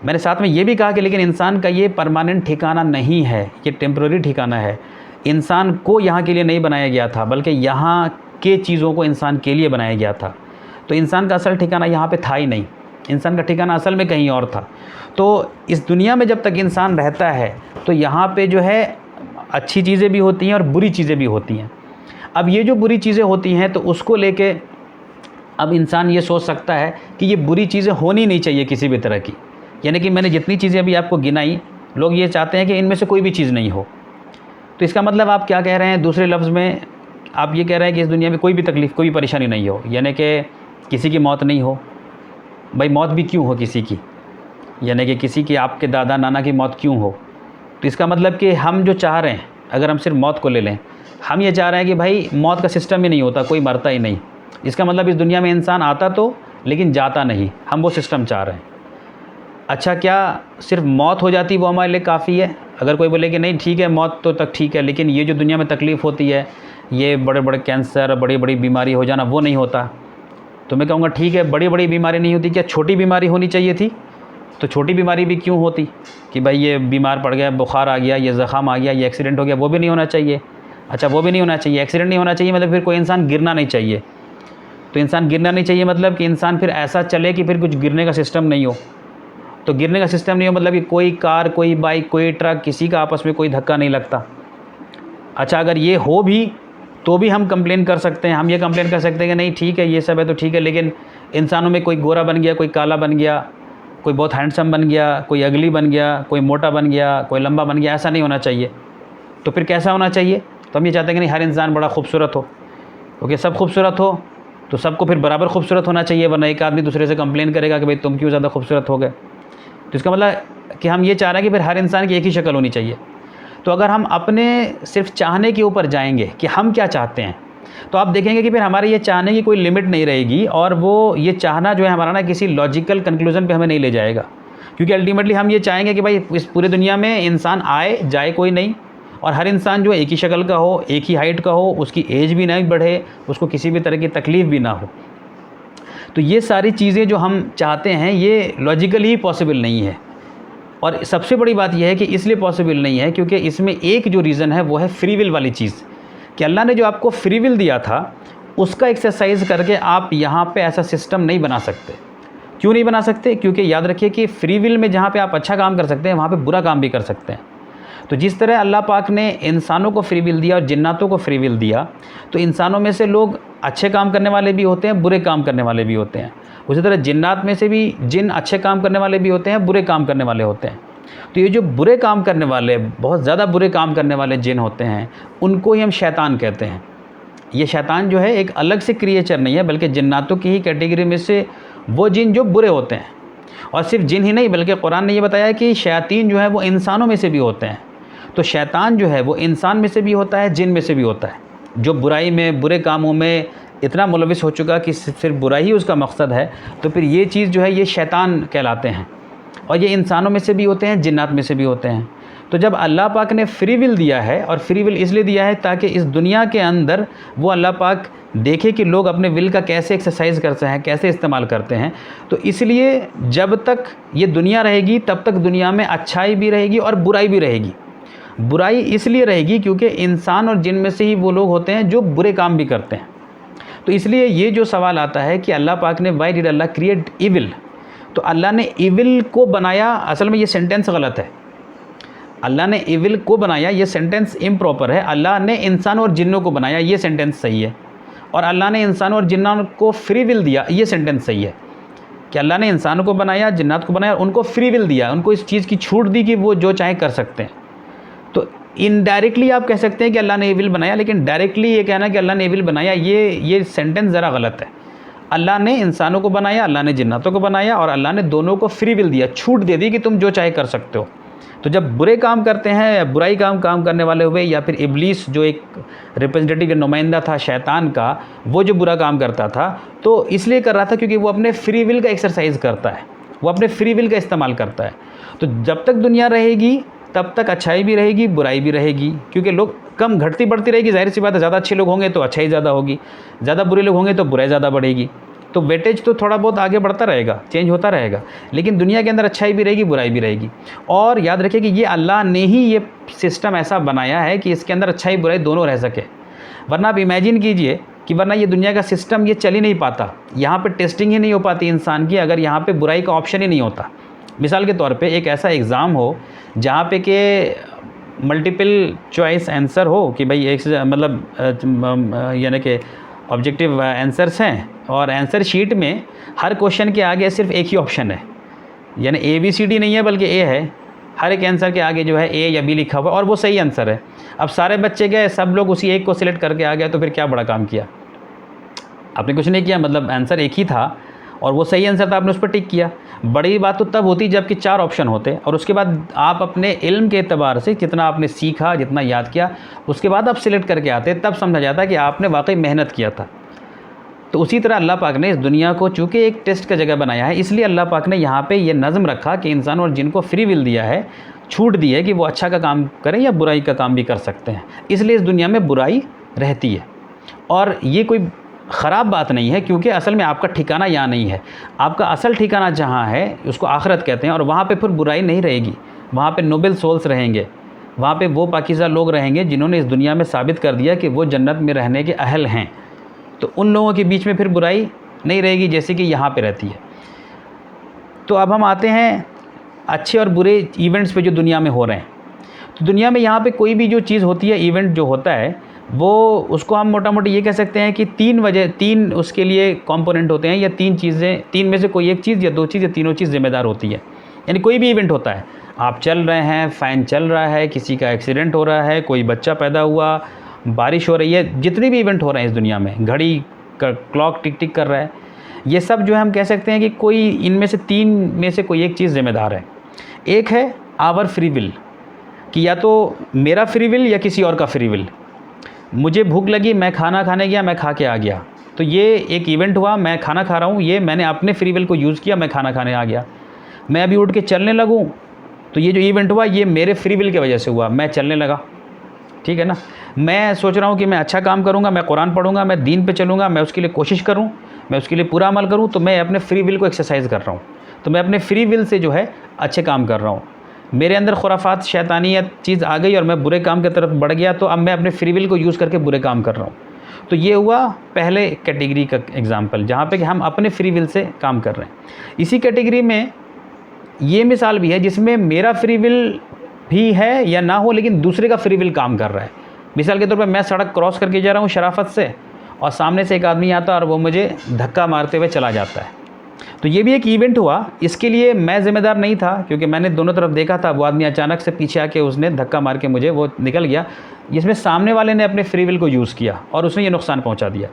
मैंने साथ में ये भी कहा कि लेकिन इंसान का ये परमानेंट ठिकाना नहीं है, ये टेम्प्रेरी ठिकाना है। इंसान को यहाँ के लिए नहीं बनाया गया था, बल्कि यहाँ के चीज़ों को इंसान के लिए बनाया गया था। तो इंसान का असल ठिकाना यहाँ पे था ही नहीं, इंसान का ठिकाना असल में कहीं और था। तो इस दुनिया में जब तक इंसान रहता है तो यहाँ पे जो है अच्छी चीज़ें भी होती हैं और बुरी चीज़ें भी होती हैं। अब ये जो बुरी चीज़ें होती हैं तो उसको लेके अब इंसान ये सोच सकता है कि ये बुरी चीज़ें होनी नहीं चाहिए किसी भी तरह की। यानी कि मैंने जितनी चीज़ें अभी आपको गिनाई, लोग ये चाहते हैं कि इनमें से कोई भी चीज़ नहीं हो। तो इसका मतलब आप क्या कह रहे हैं, दूसरे लफ्ज़ में आप ये कह रहे हैं कि इस दुनिया में कोई भी तकलीफ़, कोई भी परेशानी नहीं हो, यानी कि किसी की मौत नहीं हो। भाई मौत भी क्यों हो किसी की, यानी कि किसी की, आपके दादा नाना की मौत क्यों हो। तो इसका मतलब कि हम जो चाह रहे हैं, अगर हम सिर्फ मौत को ले लें, हम ये चाह रहे हैं कि भाई मौत का सिस्टम ही नहीं होता, कोई मरता ही नहीं। इसका मतलब इस दुनिया में इंसान आता तो लेकिन जाता नहीं, हम वो सिस्टम चाह रहे हैं। अच्छा, क्या सिर्फ मौत हो जाती वो हमारे लिए काफ़ी है? अगर कोई बोले कि नहीं ठीक है मौत तो तक ठीक है, लेकिन ये जो दुनिया में तकलीफ़ होती है, ये बड़े बड़े कैंसर, बड़ी बड़ी बीमारी हो जाना, वो नहीं होता, तो मैं कहूँगा ठीक है, बड़ी बड़ी बीमारी नहीं होती, क्या छोटी बीमारी होनी चाहिए थी? तो छोटी बीमारी भी क्यों होती कि भाई ये बीमार पड़ गया, बुखार आ गया, ये ज़ख़म आ गया, ये एक्सीडेंट हो गया, वो भी नहीं होना चाहिए। अच्छा, वो भी नहीं होना चाहिए, एक्सीडेंट नहीं होना चाहिए, मतलब फिर कोई इंसान गिरना नहीं चाहिए। तो इंसान गिरना नहीं चाहिए मतलब कि इंसान फिर ऐसा चले कि फिर कुछ गिरने का सिस्टम नहीं हो। तो गिरने का सिस्टम नहीं हो मतलब कि कोई कार, कोई बाइक, कोई ट्रक, किसी का आपस में कोई धक्का नहीं लगता। अच्छा, अगर ये हो भी तो भी हम कंप्लेन कर सकते हैं, हम ये कंप्लेन कर सकते हैं कि नहीं ठीक है ये सब है तो ठीक है, लेकिन इंसानों में कोई गोरा बन गया, कोई काला बन गया, कोई बहुत हैंडसम बन गया, कोई अगली बन गया, कोई मोटा बन गया, कोई लंबा बन गया, ऐसा नहीं होना चाहिए। तो फिर कैसा होना चाहिए? तो हम ये चाहते हैं कि नहीं हर इंसान बड़ा खूबसूरत हो, क्योंकि सब खूबसूरत हो तो सबको फिर बराबर खूबसूरत होना चाहिए, वरना एक आदमी दूसरे से कंप्लेन करेगा कि भाई तुम क्यों ज़्यादा खूबसूरत हो गए। तो इसका मतलब कि हम ये चाह रहे हैं कि फिर हर इंसान की एक ही शक्ल होनी चाहिए। तो अगर हम अपने सिर्फ चाहने के ऊपर जाएंगे कि हम क्या चाहते हैं, तो आप देखेंगे कि फिर हमारे ये चाहने की कोई लिमिट नहीं रहेगी, और वो ये चाहना जो है हमारा ना किसी लॉजिकल कंक्लूजन पे हमें नहीं ले जाएगा। क्योंकि अल्टीमेटली हम ये चाहेंगे कि भाई इस पूरे दुनिया में इंसान आए जाए कोई नहीं, और हर इंसान जो है एक ही शक्ल का हो, एक ही हाइट का हो, उसकी एज भी नहीं बढ़े, उसको किसी भी तरह की तकलीफ़ भी ना हो। तो ये सारी चीज़ें जो हम चाहते हैं ये लॉजिकली पॉसिबल नहीं है। और सबसे बड़ी बात यह है कि इसलिए पॉसिबल नहीं है क्योंकि इसमें एक जो रीज़न है वो है फ्री विल वाली चीज़, कि अल्लाह ने जो आपको फ्री विल दिया था उसका एक्सरसाइज करके आप यहाँ पे ऐसा सिस्टम नहीं बना सकते। क्यों नहीं बना सकते? क्योंकि याद रखिए कि फ्री विल में जहाँ पे आप अच्छा काम कर सकते हैं वहाँ पे बुरा काम भी कर सकते हैं। तो जिस तरह अल्लाह पाक ने इंसानों को फ्री विल दिया और जिन्नातों को फ्री विल दिया, तो इंसानों में से लोग अच्छे काम करने वाले भी होते हैं, बुरे काम करने वाले भी होते हैं। उसी तरह जिन्नात में से भी जिन अच्छे काम करने वाले भी होते हैं, बुरे काम करने वाले होते हैं। तो ये जो बुरे काम करने वाले, बहुत ज़्यादा बुरे काम करने वाले जिन होते हैं, उनको ही हम शैतान कहते हैं। ये शैतान जो है एक अलग से क्रिएचर नहीं है, बल्कि जिन्नातों की ही कैटेगरी में से वो जिन जो बुरे होते हैं। और सिर्फ जिन ही नहीं, बल्कि कुरान ने ये बताया कि शैतान जो है वो इंसानों में से भी होते हैं। तो शैतान जो है वो इंसान में से भी होता है, जिन में से भी होता है। जो बुराई में, बुरे कामों में इतना मुलविस हो चुका कि सिर्फ बुराई ही उसका मकसद है, तो फिर ये चीज़ जो है ये शैतान कहलाते हैं। और ये इंसानों में से भी होते हैं, जिन्नात में से भी होते हैं। तो जब अल्लाह पाक ने फ्री विल दिया है, और फ्री विल इसलिए दिया है ताकि इस दुनिया के अंदर वो अल्लाह पाक देखे कि लोग अपने विल का कैसे एक्सरसाइज करते हैं, कैसे इस्तेमाल करते हैं। तो इसलिए जब तक ये दुनिया रहेगी तब तक दुनिया में अच्छाई भी रहेगी और बुराई भी रहेगी। बुराई इसलिए रहेगी क्योंकि इंसान और जिन में से ही वो लोग होते हैं जो बुरे काम भी करते हैं। तो इसलिए ये जो सवाल आता है कि अल्लाह पाक ने why did Allah create evil, तो अल्लाह ने इविल को बनाया, असल में ये सेंटेंस गलत है। अल्लाह ने इविल को बनाया, ये सेंटेंस इम्प्रॉपर है। अल्लाह ने इंसान और जिन्नों को बनाया, ये सेंटेंस सही है। और अल्लाह ने इंसान और जिन्नात को फ्री विल दिया, ये सेंटेंस सही है कि अल्लाह ने इंसानों को बनाया, जिन्नात को बनाया और उनको फ्री विल दिया, उनको इस चीज़ की छूट दी कि वो जो चाहे कर सकते हैं। तो इनडायरेक्टली आप कह सकते हैं कि अल्लाह ने इविल बनाया, लेकिन डायरेक्टली ये कहना कि अल्लाह ने इविल बनाया, ये सेंटेंस ज़रा गलत है। अल्लाह ने इंसानों को बनाया, अल्लाह ने जिन्नातों को बनाया, और अल्लाह ने दोनों को फ्री विल दिया, छूट दे दी कि तुम जो चाहे कर सकते हो। तो जब बुरे काम करते हैं या बुराई काम करने वाले हुए, या फिर इब्लीस जो एक रिप्रेजेंटेटिव नुमाइंदा था शैतान का, वो जो बुरा काम करता था, तो इसलिए कर रहा था क्योंकि वो अपने फ्री विल का एक्सरसाइज करता है, वो अपने फ्री विल का इस्तेमाल करता है। तो जब तक दुनिया रहेगी तब तक अच्छाई भी रहेगी, बुराई भी रहेगी, क्योंकि लोग कम घटती बढ़ती रहेगी, जाहिर सी बात है। ज़्यादा अच्छे लोग होंगे तो अच्छाई ज़्यादा होगी, ज़्यादा बुरे लोग होंगे तो बुराई ज़्यादा बढ़ेगी। तो वेटेज तो थोड़ा बहुत आगे बढ़ता रहेगा, चेंज होता रहेगा, लेकिन दुनिया के अंदर अच्छाई भी रहेगी, बुराई भी रहेगी। और याद रखिए कि ये अल्लाह ने ही ये सिस्टम ऐसा बनाया है कि इसके अंदर अच्छाई बुराई दोनों रह सके। वरना आप इमेजिन कीजिए कि वरना ये दुनिया का सिस्टम ये चल ही नहीं पाता, यहाँ पे टेस्टिंग ही नहीं हो पाती इंसान की अगर यहाँ पे बुराई का ऑप्शन ही नहीं होता। मिसाल के तौर पे एक ऐसा एग्ज़ाम हो जहाँ पे कि मल्टीपल चॉइस आंसर हो कि भाई एक से मतलब यानी कि ऑब्जेक्टिव आंसर्स हैं, और आंसर शीट में हर क्वेश्चन के आगे सिर्फ एक ही ऑप्शन है, यानी ABCD नहीं है बल्कि A है। हर एक आंसर के आगे जो है A या B लिखा हुआ और वो सही आंसर है। अब सारे बच्चे गए, सब लोग उसी एक को सिलेक्ट करके आ गए, तो फिर क्या बड़ा काम किया? आपने कुछ नहीं किया, मतलब आंसर एक ही था और वो सही आंसर था, आपने उस पर टिक किया। बड़ी बात तो तब होती जबकि 4 ऑप्शन होते, और उसके बाद आप अपने इल्म के एतबार से जितना आपने सीखा, जितना याद किया, उसके बाद आप सिलेक्ट करके आते, तब समझा जाता कि आपने वाकई मेहनत किया था। तो उसी तरह अल्लाह पाक ने इस दुनिया को चूँकि एक टेस्ट का जगह बनाया है, इसलिए अल्लाह पाक ने यहाँ पे ये नज़म रखा कि इंसान और जिनको फ्री विल दिया है, छूट दी है कि वो अच्छा का काम करें या बुराई का काम भी कर सकते हैं। इसलिए इस दुनिया में बुराई रहती है, और ये कोई ख़राब बात नहीं है, क्योंकि असल में आपका ठिकाना यहाँ नहीं है। आपका असल ठिकाना जहाँ है उसको आखिरत कहते हैं, और वहाँ पे फिर बुराई नहीं रहेगी। वहाँ पे नोबल सोल्स रहेंगे, वहाँ पे वो पाकीज़ा लोग रहेंगे जिन्होंने इस दुनिया में साबित कर दिया कि वो जन्नत में रहने के अहल हैं। तो उन लोगों के बीच में फिर बुराई नहीं रहेगी जैसे कि यहाँ पे रहती है। तो अब हम आते हैं अच्छे और बुरे इवेंट्स पे जो दुनिया में हो रहे हैं। तो दुनिया में यहाँ पे कोई भी जो चीज़ होती है, इवेंट जो होता है, वो उसको हम मोटा मोटी ये कह सकते हैं कि 3 उसके लिए कंपोनेंट होते हैं, या 3 चीज़ें, 3 में से कोई एक चीज़ या 2 चीज़ या तीनों चीज़ ज़िम्मेदार होती है। यानी कोई भी इवेंट होता है, आप चल रहे हैं, फ़ैन चल रहा है, किसी का एक्सीडेंट हो रहा है, कोई बच्चा पैदा हुआ, बारिश हो रही है, जितने भी इवेंट हो रहे हैं इस दुनिया में, घड़ी का क्लॉक टिक टिक कर रहा है, ये सब जो है हम कह सकते हैं कि कोई इनमें से 3 में से कोई एक चीज़ ज़िम्मेदार है। एक है आवर फ्री विल, कि या तो मेरा फ्री विल या किसी और का फ्री विल। मुझे भूख लगी, मैं खाना खाने गया, मैं खा के आ गया, तो ये एक इवेंट हुआ, मैं खाना खा रहा हूँ, ये मैंने अपने फ्री विल को यूज़ किया, मैं खाना खाने आ गया। मैं अभी उठ के चलने लगूँ, तो ये जो इवेंट हुआ ये मेरे फ्री विल की वजह से हुआ, मैं चलने लगा, ठीक है ना। मैं सोच रहा हूँ कि मैं अच्छा काम करूँगा, मैं कुरान पढ़ूँगा, मैं दीन पे चलूँगा, मैं उसके लिए कोशिश करूँ, मैं उसके लिए पूरा अमल करूँ, तो मैं अपने फ्री विल को एक्सरसाइज कर रहा हूँ, तो मैं अपने फ्री विल से जो है अच्छे काम कर रहा हूँ। मेरे अंदर खुराफात, शैतानियत चीज़ आ गई और मैं बुरे काम की तरफ बढ़ गया, तो अब मैं अपने फ्री विल को यूज़ करके बुरे काम कर रहा हूँ। तो ये हुआ पहले कैटेगरी का एग्जाम्पल, जहाँ पे कि हम अपने फ्री विल से काम कर रहे हैं। इसी कैटेगरी में ये मिसाल भी है जिसमें मेरा फ्री विल भी है या ना हो, लेकिन दूसरे का फ्री विल काम कर रहा है। मिसाल के तौर पर मैं सड़क क्रॉस करके जा रहा हूँ शराफत से, और सामने से एक आदमी आता है और वो मुझे धक्का मारते हुए चला जाता है, तो ये भी एक इवेंट हुआ। इसके लिए मैं ज़िम्मेदार नहीं था, क्योंकि मैंने दोनों तरफ देखा था, वो आदमी अचानक से पीछे आके उसने धक्का मार के मुझे वो निकल गया, जिसमें सामने वाले ने अपने फ्री विल को यूज़ किया और उसने ये नुकसान पहुंचा दिया।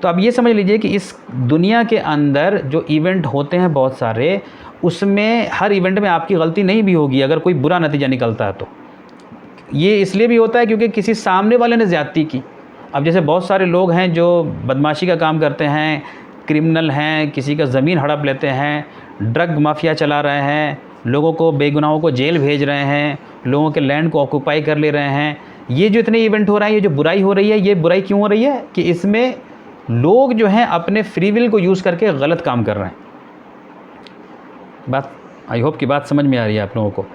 तो अब ये समझ लीजिए कि इस दुनिया के अंदर जो इवेंट होते हैं बहुत सारे, उसमें हर इवेंट में आपकी गलती नहीं भी होगी अगर कोई बुरा नतीजा निकलता है। तो ये इसलिए भी होता है क्योंकि किसी सामने वाले ने ज़्यादती की, अब जैसे बहुत सारे लोग हैं जो बदमाशी का काम करते हैं, क्रिमिनल हैं, किसी का ज़मीन हड़प लेते हैं, ड्रग माफिया चला रहे हैं, लोगों को बेगुनाहों को जेल भेज रहे हैं, लोगों के लैंड को ऑक्यूपाई कर ले रहे हैं। ये जो इतने इवेंट हो रहा है, ये जो बुराई हो रही है, ये बुराई क्यों हो रही है कि इसमें लोग जो हैं अपने फ्री विल को यूज़ करके गलत काम कर रहे हैं। बात आई होप कि बात समझ में आ रही है आप लोगों को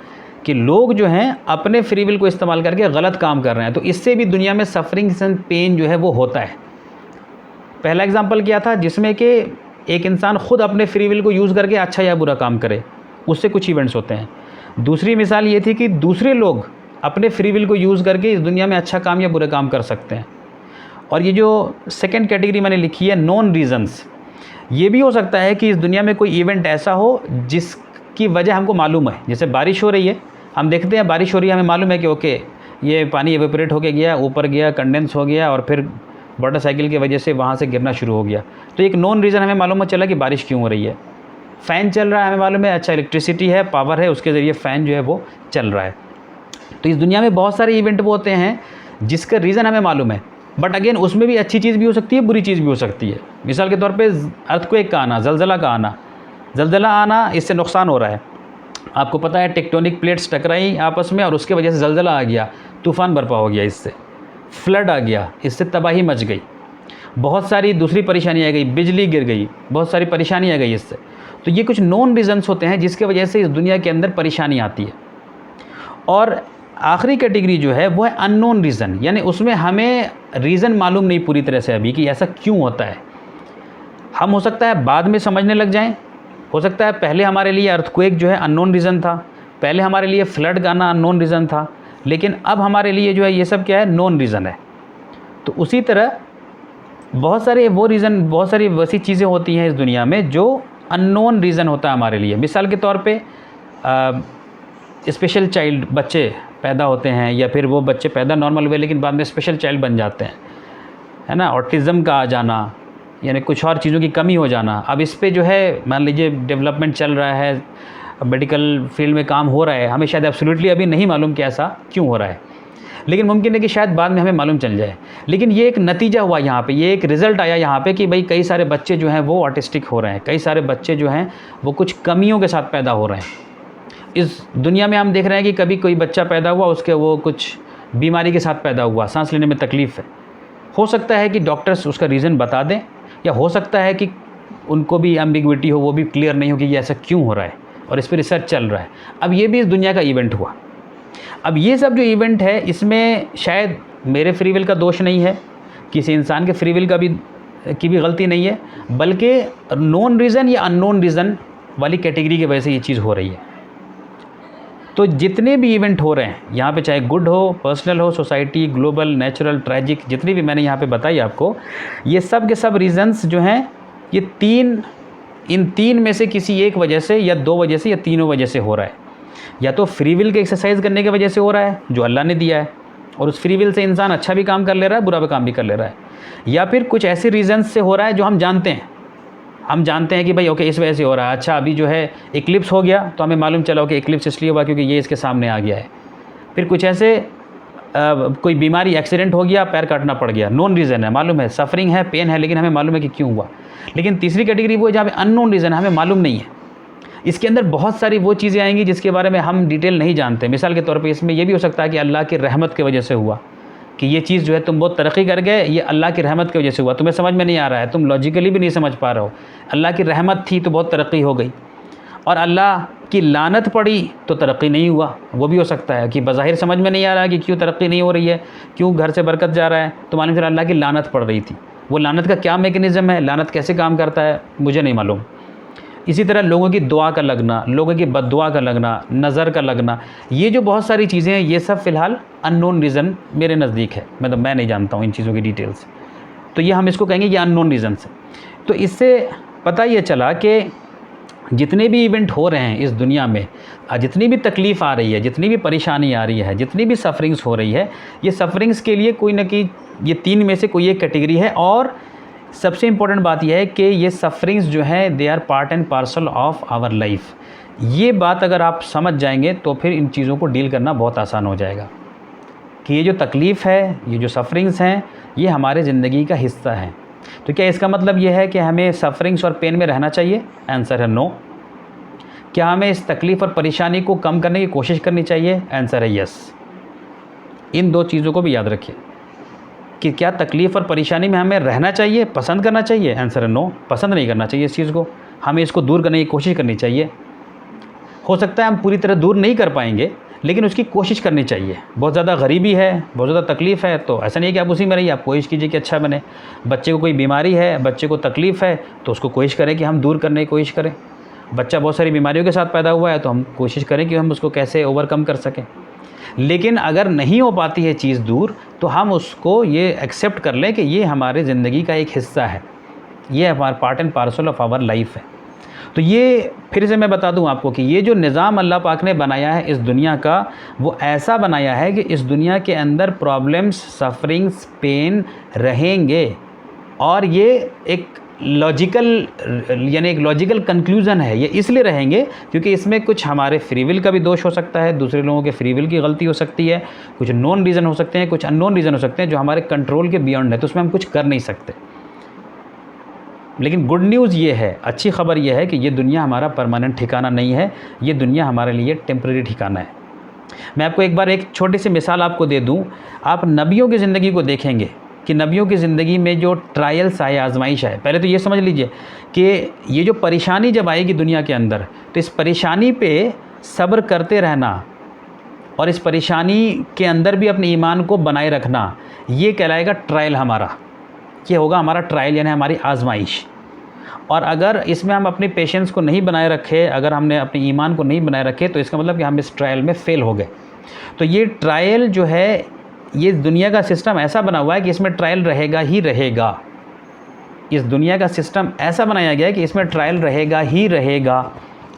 कि लोग जो हैं अपने फ्री विल को इस्तेमाल करके गलत काम कर रहे हैं। तो इससे भी दुनिया में सफरिंग्स एंड पेन जो है वो होता है। पहला एग्जांपल क्या था जिसमें कि एक इंसान खुद अपने फ्री विल को यूज़ करके अच्छा या बुरा काम करे, उससे कुछ इवेंट्स होते हैं। दूसरी मिसाल ये थी कि दूसरे लोग अपने फ्री विल को यूज़ करके इस दुनिया में अच्छा काम या बुरा काम कर सकते हैं। और ये जो सेकंड कैटेगरी मैंने लिखी है नॉन रीजंस, ये भी हो सकता है कि इस दुनिया में कोई इवेंट ऐसा हो जिसकी वजह हमको मालूम है। जैसे बारिश हो रही है, हम देखते हैं बारिश हो रही है, हमें मालूम है कि ओके ये पानी एवेपोरेट होके गया, ऊपर गया, कंडेंस हो गया और फिर मोटरसाइकिल की वजह से वहाँ से गिरना शुरू हो गया। तो एक नॉन रीज़न हमें मालूम चला कि बारिश क्यों हो रही है। फ़ैन चल रहा है, हमें मालूम है अच्छा इलेक्ट्रिसिटी है, पावर है, उसके ज़रिए फ़ैन जो है वो चल रहा है। तो इस दुनिया में बहुत सारे इवेंट वो होते हैं जिसका रीज़न हमें मालूम है, बट अगेन उसमें भी अच्छी चीज़ भी हो सकती है, बुरी चीज़ भी हो सकती है। मिसाल के तौर पे अर्थक्वेक का आना, ज़लज़ला का आना, ज़लज़ला आना इससे नुकसान हो रहा है। आपको पता है टेक्टोनिक प्लेट्स टकराई आपस में और उसके वजह से ज़लज़ला आ गया, तूफ़ान बर्पा हो गया, इससे फ्लड आ गया, इससे तबाही मच गई, बहुत सारी दूसरी परेशानी आ गई, बिजली गिर गई, बहुत सारी परेशानी आ गई इससे। तो ये कुछ नॉन रीज़न्स होते हैं जिसके वजह से इस दुनिया के अंदर परेशानी आती है। और आखिरी कैटेगरी जो है वो है अननोन रीज़न, यानी उसमें हमें रीज़न मालूम नहीं पूरी तरह से अभी कि ऐसा क्यों होता है। हम हो सकता है बाद में समझने लग जाएं, हो सकता है पहले हमारे लिए अर्थक्वेक जो है अननोन रीज़न था, पहले हमारे लिए फ्लड का आना अननोन रीज़न था, लेकिन अब हमारे लिए जो है ये सब क्या है, नॉन रीज़न है। तो उसी तरह बहुत सारे वो रीज़न, बहुत सारी वैसी चीज़ें होती हैं इस दुनिया में जो अननोन रीज़न होता है हमारे लिए। मिसाल के तौर पे स्पेशल चाइल्ड बच्चे पैदा होते हैं, या फिर वो बच्चे पैदा नॉर्मल हुए लेकिन बाद में स्पेशल चाइल्ड बन जाते हैं, है ना। ऑटिज़म का आ जाना, यानी कुछ और चीज़ों की कमी हो जाना। अब इस पे जो है मान लीजिए डेवलपमेंट चल रहा है, मेडिकल फील्ड में काम हो रहा है, हमें शायद एब्सोल्युटली अभी नहीं मालूम कि ऐसा क्यों हो रहा है, लेकिन मुमकिन है कि शायद बाद में हमें मालूम चल जाए। लेकिन ये एक नतीजा हुआ यहाँ पे, ये एक रिज़ल्ट आया यहाँ पे कि भाई कई सारे बच्चे जो हैं वो ऑटिस्टिक हो रहे हैं, कई सारे बच्चे जो हैं वो कुछ कमियों के साथ पैदा हो रहे हैं। इस दुनिया में हम देख रहे हैं कि कभी कोई बच्चा पैदा हुआ, उसके वो कुछ बीमारी के साथ पैदा हुआ, सांस लेने में तकलीफ़ है। हो सकता है कि डॉक्टर्स उसका रीज़न बता दें, या हो सकता है कि उनको भी एम्बिग्विटी हो, वो भी क्लियर नहीं हो कि ये ऐसा क्यों हो रहा है, और इस पर रिसर्च चल रहा है। अब ये भी इस दुनिया का इवेंट हुआ। अब ये सब जो इवेंट है इसमें शायद मेरे फ्री विल का दोष नहीं है, किसी इंसान के फ्री विल का भी की भी गलती नहीं है, बल्कि नॉन रीज़न या अननोन रीज़न वाली कैटेगरी की वजह से ये चीज़ हो रही है। तो जितने भी इवेंट हो रहे हैं यहाँ पे, चाहे गुड हो, पर्सनल हो, सोसाइटी, ग्लोबल, नेचुरल, ट्रैजिक, जितनी भी मैंने यहाँ पे बताई आपको, ये सब के सब रीज़न्स जो हैं ये इन तीन में से किसी एक वजह से या दो वजह से या तीनों वजह से हो रहा है। या तो फ्री विल के एक्सरसाइज करने की वजह से हो रहा है जो अल्लाह ने दिया है, और उस फ्री विल से इंसान अच्छा भी काम कर ले रहा है, बुरा भी काम भी कर ले रहा है, या फिर कुछ ऐसे रीज़न्स से हो रहा है जो हम जानते हैं। हम जानते हैं कि भाई ओके इस वजह से हो रहा है। अच्छा अभी जो है इक्लिप्स हो गया तो हमें मालूम चला कि इक्लिप्स इसलिए हुआ क्योंकि ये इसके सामने आ गया है। फिर कुछ ऐसे कोई बीमारी, एक्सीडेंट हो गया, पैर काटना पड़ गया, नॉन रीज़न है, मालूम है, सफरिंग है, पेन है, लेकिन हमें मालूम है कि क्यों हुआ। लेकिन तीसरी कैटेगरी वो है जहाँ पे अननोन रीज़न है, हमें मालूम नहीं है। इसके अंदर बहुत सारी वो चीज़ें आएंगी जिसके बारे में हम डिटेल नहीं जानते। मिसाल के तौर पे इसमें यह भी हो सकता है कि अल्लाह की रहमत की वजह से हुआ, कि ये चीज़ जो है तुम बहुत तरक्की कर गए, ये अल्लाह की रहमत की वजह से हुआ, तुम्हें समझ में नहीं आ रहा है, तुम लॉजिकली भी नहीं समझ पा रहे हो। अल्लाह की रहमत थी तो बहुत तरक्की हो गई, और अल्लाह की लानत पड़ी तो तरक्की नहीं हुआ। वो भी हो सकता है कि बज़ाहिर समझ में नहीं आ रहा है कि क्यों तरक्की नहीं हो रही है, क्यों घर से बरकत जा रहा है, तो मालूम चला अल्लाह की लानत पड़ रही थी। वो लानत का क्या मेकनिज़म है, लानत कैसे काम करता है, मुझे नहीं मालूम। इसी तरह लोगों की दुआ का लगना, लोगों की बद्दुआ का लगना, नज़र का लगना, ये जो बहुत सारी चीज़ें हैं ये सब फ़िलहाल अननोन रीज़न मेरे नज़दीक है, मतलब मैं नहीं जानता हूँ इन चीज़ों की डिटेल्स। तो ये हम इसको कहेंगे ये अननोन रीज़न्स है। तो इससे पता ये चला कि जितने भी इवेंट हो रहे हैं इस दुनिया में, जितनी भी तकलीफ़ आ रही है, जितनी भी परेशानी आ रही है, जितनी भी सफरिंग्स हो रही है, ये सफरिंग्स के लिए कोई ना कोई ये तीन में से कोई एक कैटेगरी है। और सबसे इम्पोर्टेंट बात यह है कि ये सफरिंग्स जो हैं they are part and parcel of our life. ये बात अगर आप समझ जाएंगे तो फिर इन चीज़ों को डील करना बहुत आसान हो जाएगा कि ये जो तकलीफ़ है, ये जो सफरिंग्स हैं, ये हमारे ज़िंदगी का हिस्सा है। तो क्या इसका मतलब ये है कि हमें सफरिंग्स और पेन में रहना चाहिए? आंसर है नो। क्या हमें इस तकलीफ़ और परेशानी को कम करने की कोशिश करनी चाहिए? आंसर है यस। इन दो चीज़ों को भी याद रखिए कि क्या तकलीफ़ और परेशानी में हमें रहना चाहिए, पसंद करना चाहिए? आंसर है नो, पसंद नहीं करना चाहिए इस चीज़ को, हमें इसको दूर करने की कोशिश करनी चाहिए। हो सकता है हम पूरी तरह दूर नहीं कर पाएंगे, लेकिन उसकी कोशिश करनी चाहिए। बहुत ज़्यादा गरीबी है, बहुत ज़्यादा तकलीफ़ है, तो ऐसा नहीं है कि आप उसी में रहिए, आप कोशिश कीजिए कि अच्छा बने। बच्चे को कोई बीमारी है, बच्चे को तकलीफ़ है, तो उसको कोशिश करें कि हम दूर करने की कोशिश करें। बच्चा बहुत सारी बीमारियों के साथ पैदा हुआ है, तो हम कोशिश करें कि हम उसको कैसे ओवरकम कर सकें। लेकिन अगर नहीं हो पाती है चीज़ दूर, तो हम उसको ये एक्सेप्ट कर लें कि ये हमारी ज़िंदगी का एक हिस्सा है, ये हमारा part and parcel of our life है। तो ये फिर से मैं बता दूं आपको कि ये जो निज़ाम अल्लाह पाक ने बनाया है इस दुनिया का, वो ऐसा बनाया है कि इस दुनिया के अंदर प्रॉब्लम्स, सफरिंग्स, पेन रहेंगे, और ये एक लॉजिकल यानी एक लॉजिकल कंक्लूज़न है। ये इसलिए रहेंगे क्योंकि इसमें कुछ हमारे फ्री विल का भी दोष हो सकता है, दूसरे लोगों के फ्री विल की गलती हो सकती है, कुछ नॉन रीज़न हो सकते हैं, कुछ अननोन रीज़न हो सकते हैं जो हमारे कंट्रोल के बियॉन्ड है, तो उसमें हम कुछ कर नहीं सकते। लेकिन गुड न्यूज़ ये है, अच्छी खबर ये है कि ये दुनिया हमारा परमानेंट ठिकाना नहीं है, ये दुनिया हमारे लिए टेम्परेरी ठिकाना है। मैं आपको एक बार एक छोटी सी मिसाल आपको दे दूं। आप नबियों की ज़िंदगी को देखेंगे कि नबियों की ज़िंदगी में जो ट्रायल्स आए, आजमाइश आए, पहले तो ये समझ लीजिए कि ये जो परेशानी जब आएगी दुनिया के अंदर, तो इस परेशानी पे सब्र करते रहना और इस परेशानी के अंदर भी अपने ईमान को बनाए रखना, ये कहलाएगा ट्रायल हमारा। ये होगा हमारा ट्रायल यानी हमारी आजमाइश। और अगर इसमें हम अपनी पेशेंस को नहीं बनाए रखे, अगर हमने अपने ईमान को नहीं बनाए रखे, तो इसका मतलब कि हम इस ट्रायल में फ़ेल हो गए। तो ये ट्रायल जो है, ये दुनिया का सिस्टम ऐसा बना हुआ है कि इसमें ट्रायल रहेगा ही रहेगा। इस दुनिया का सिस्टम ऐसा बनाया गया है कि इसमें ट्रायल रहेगा ही रहेगा।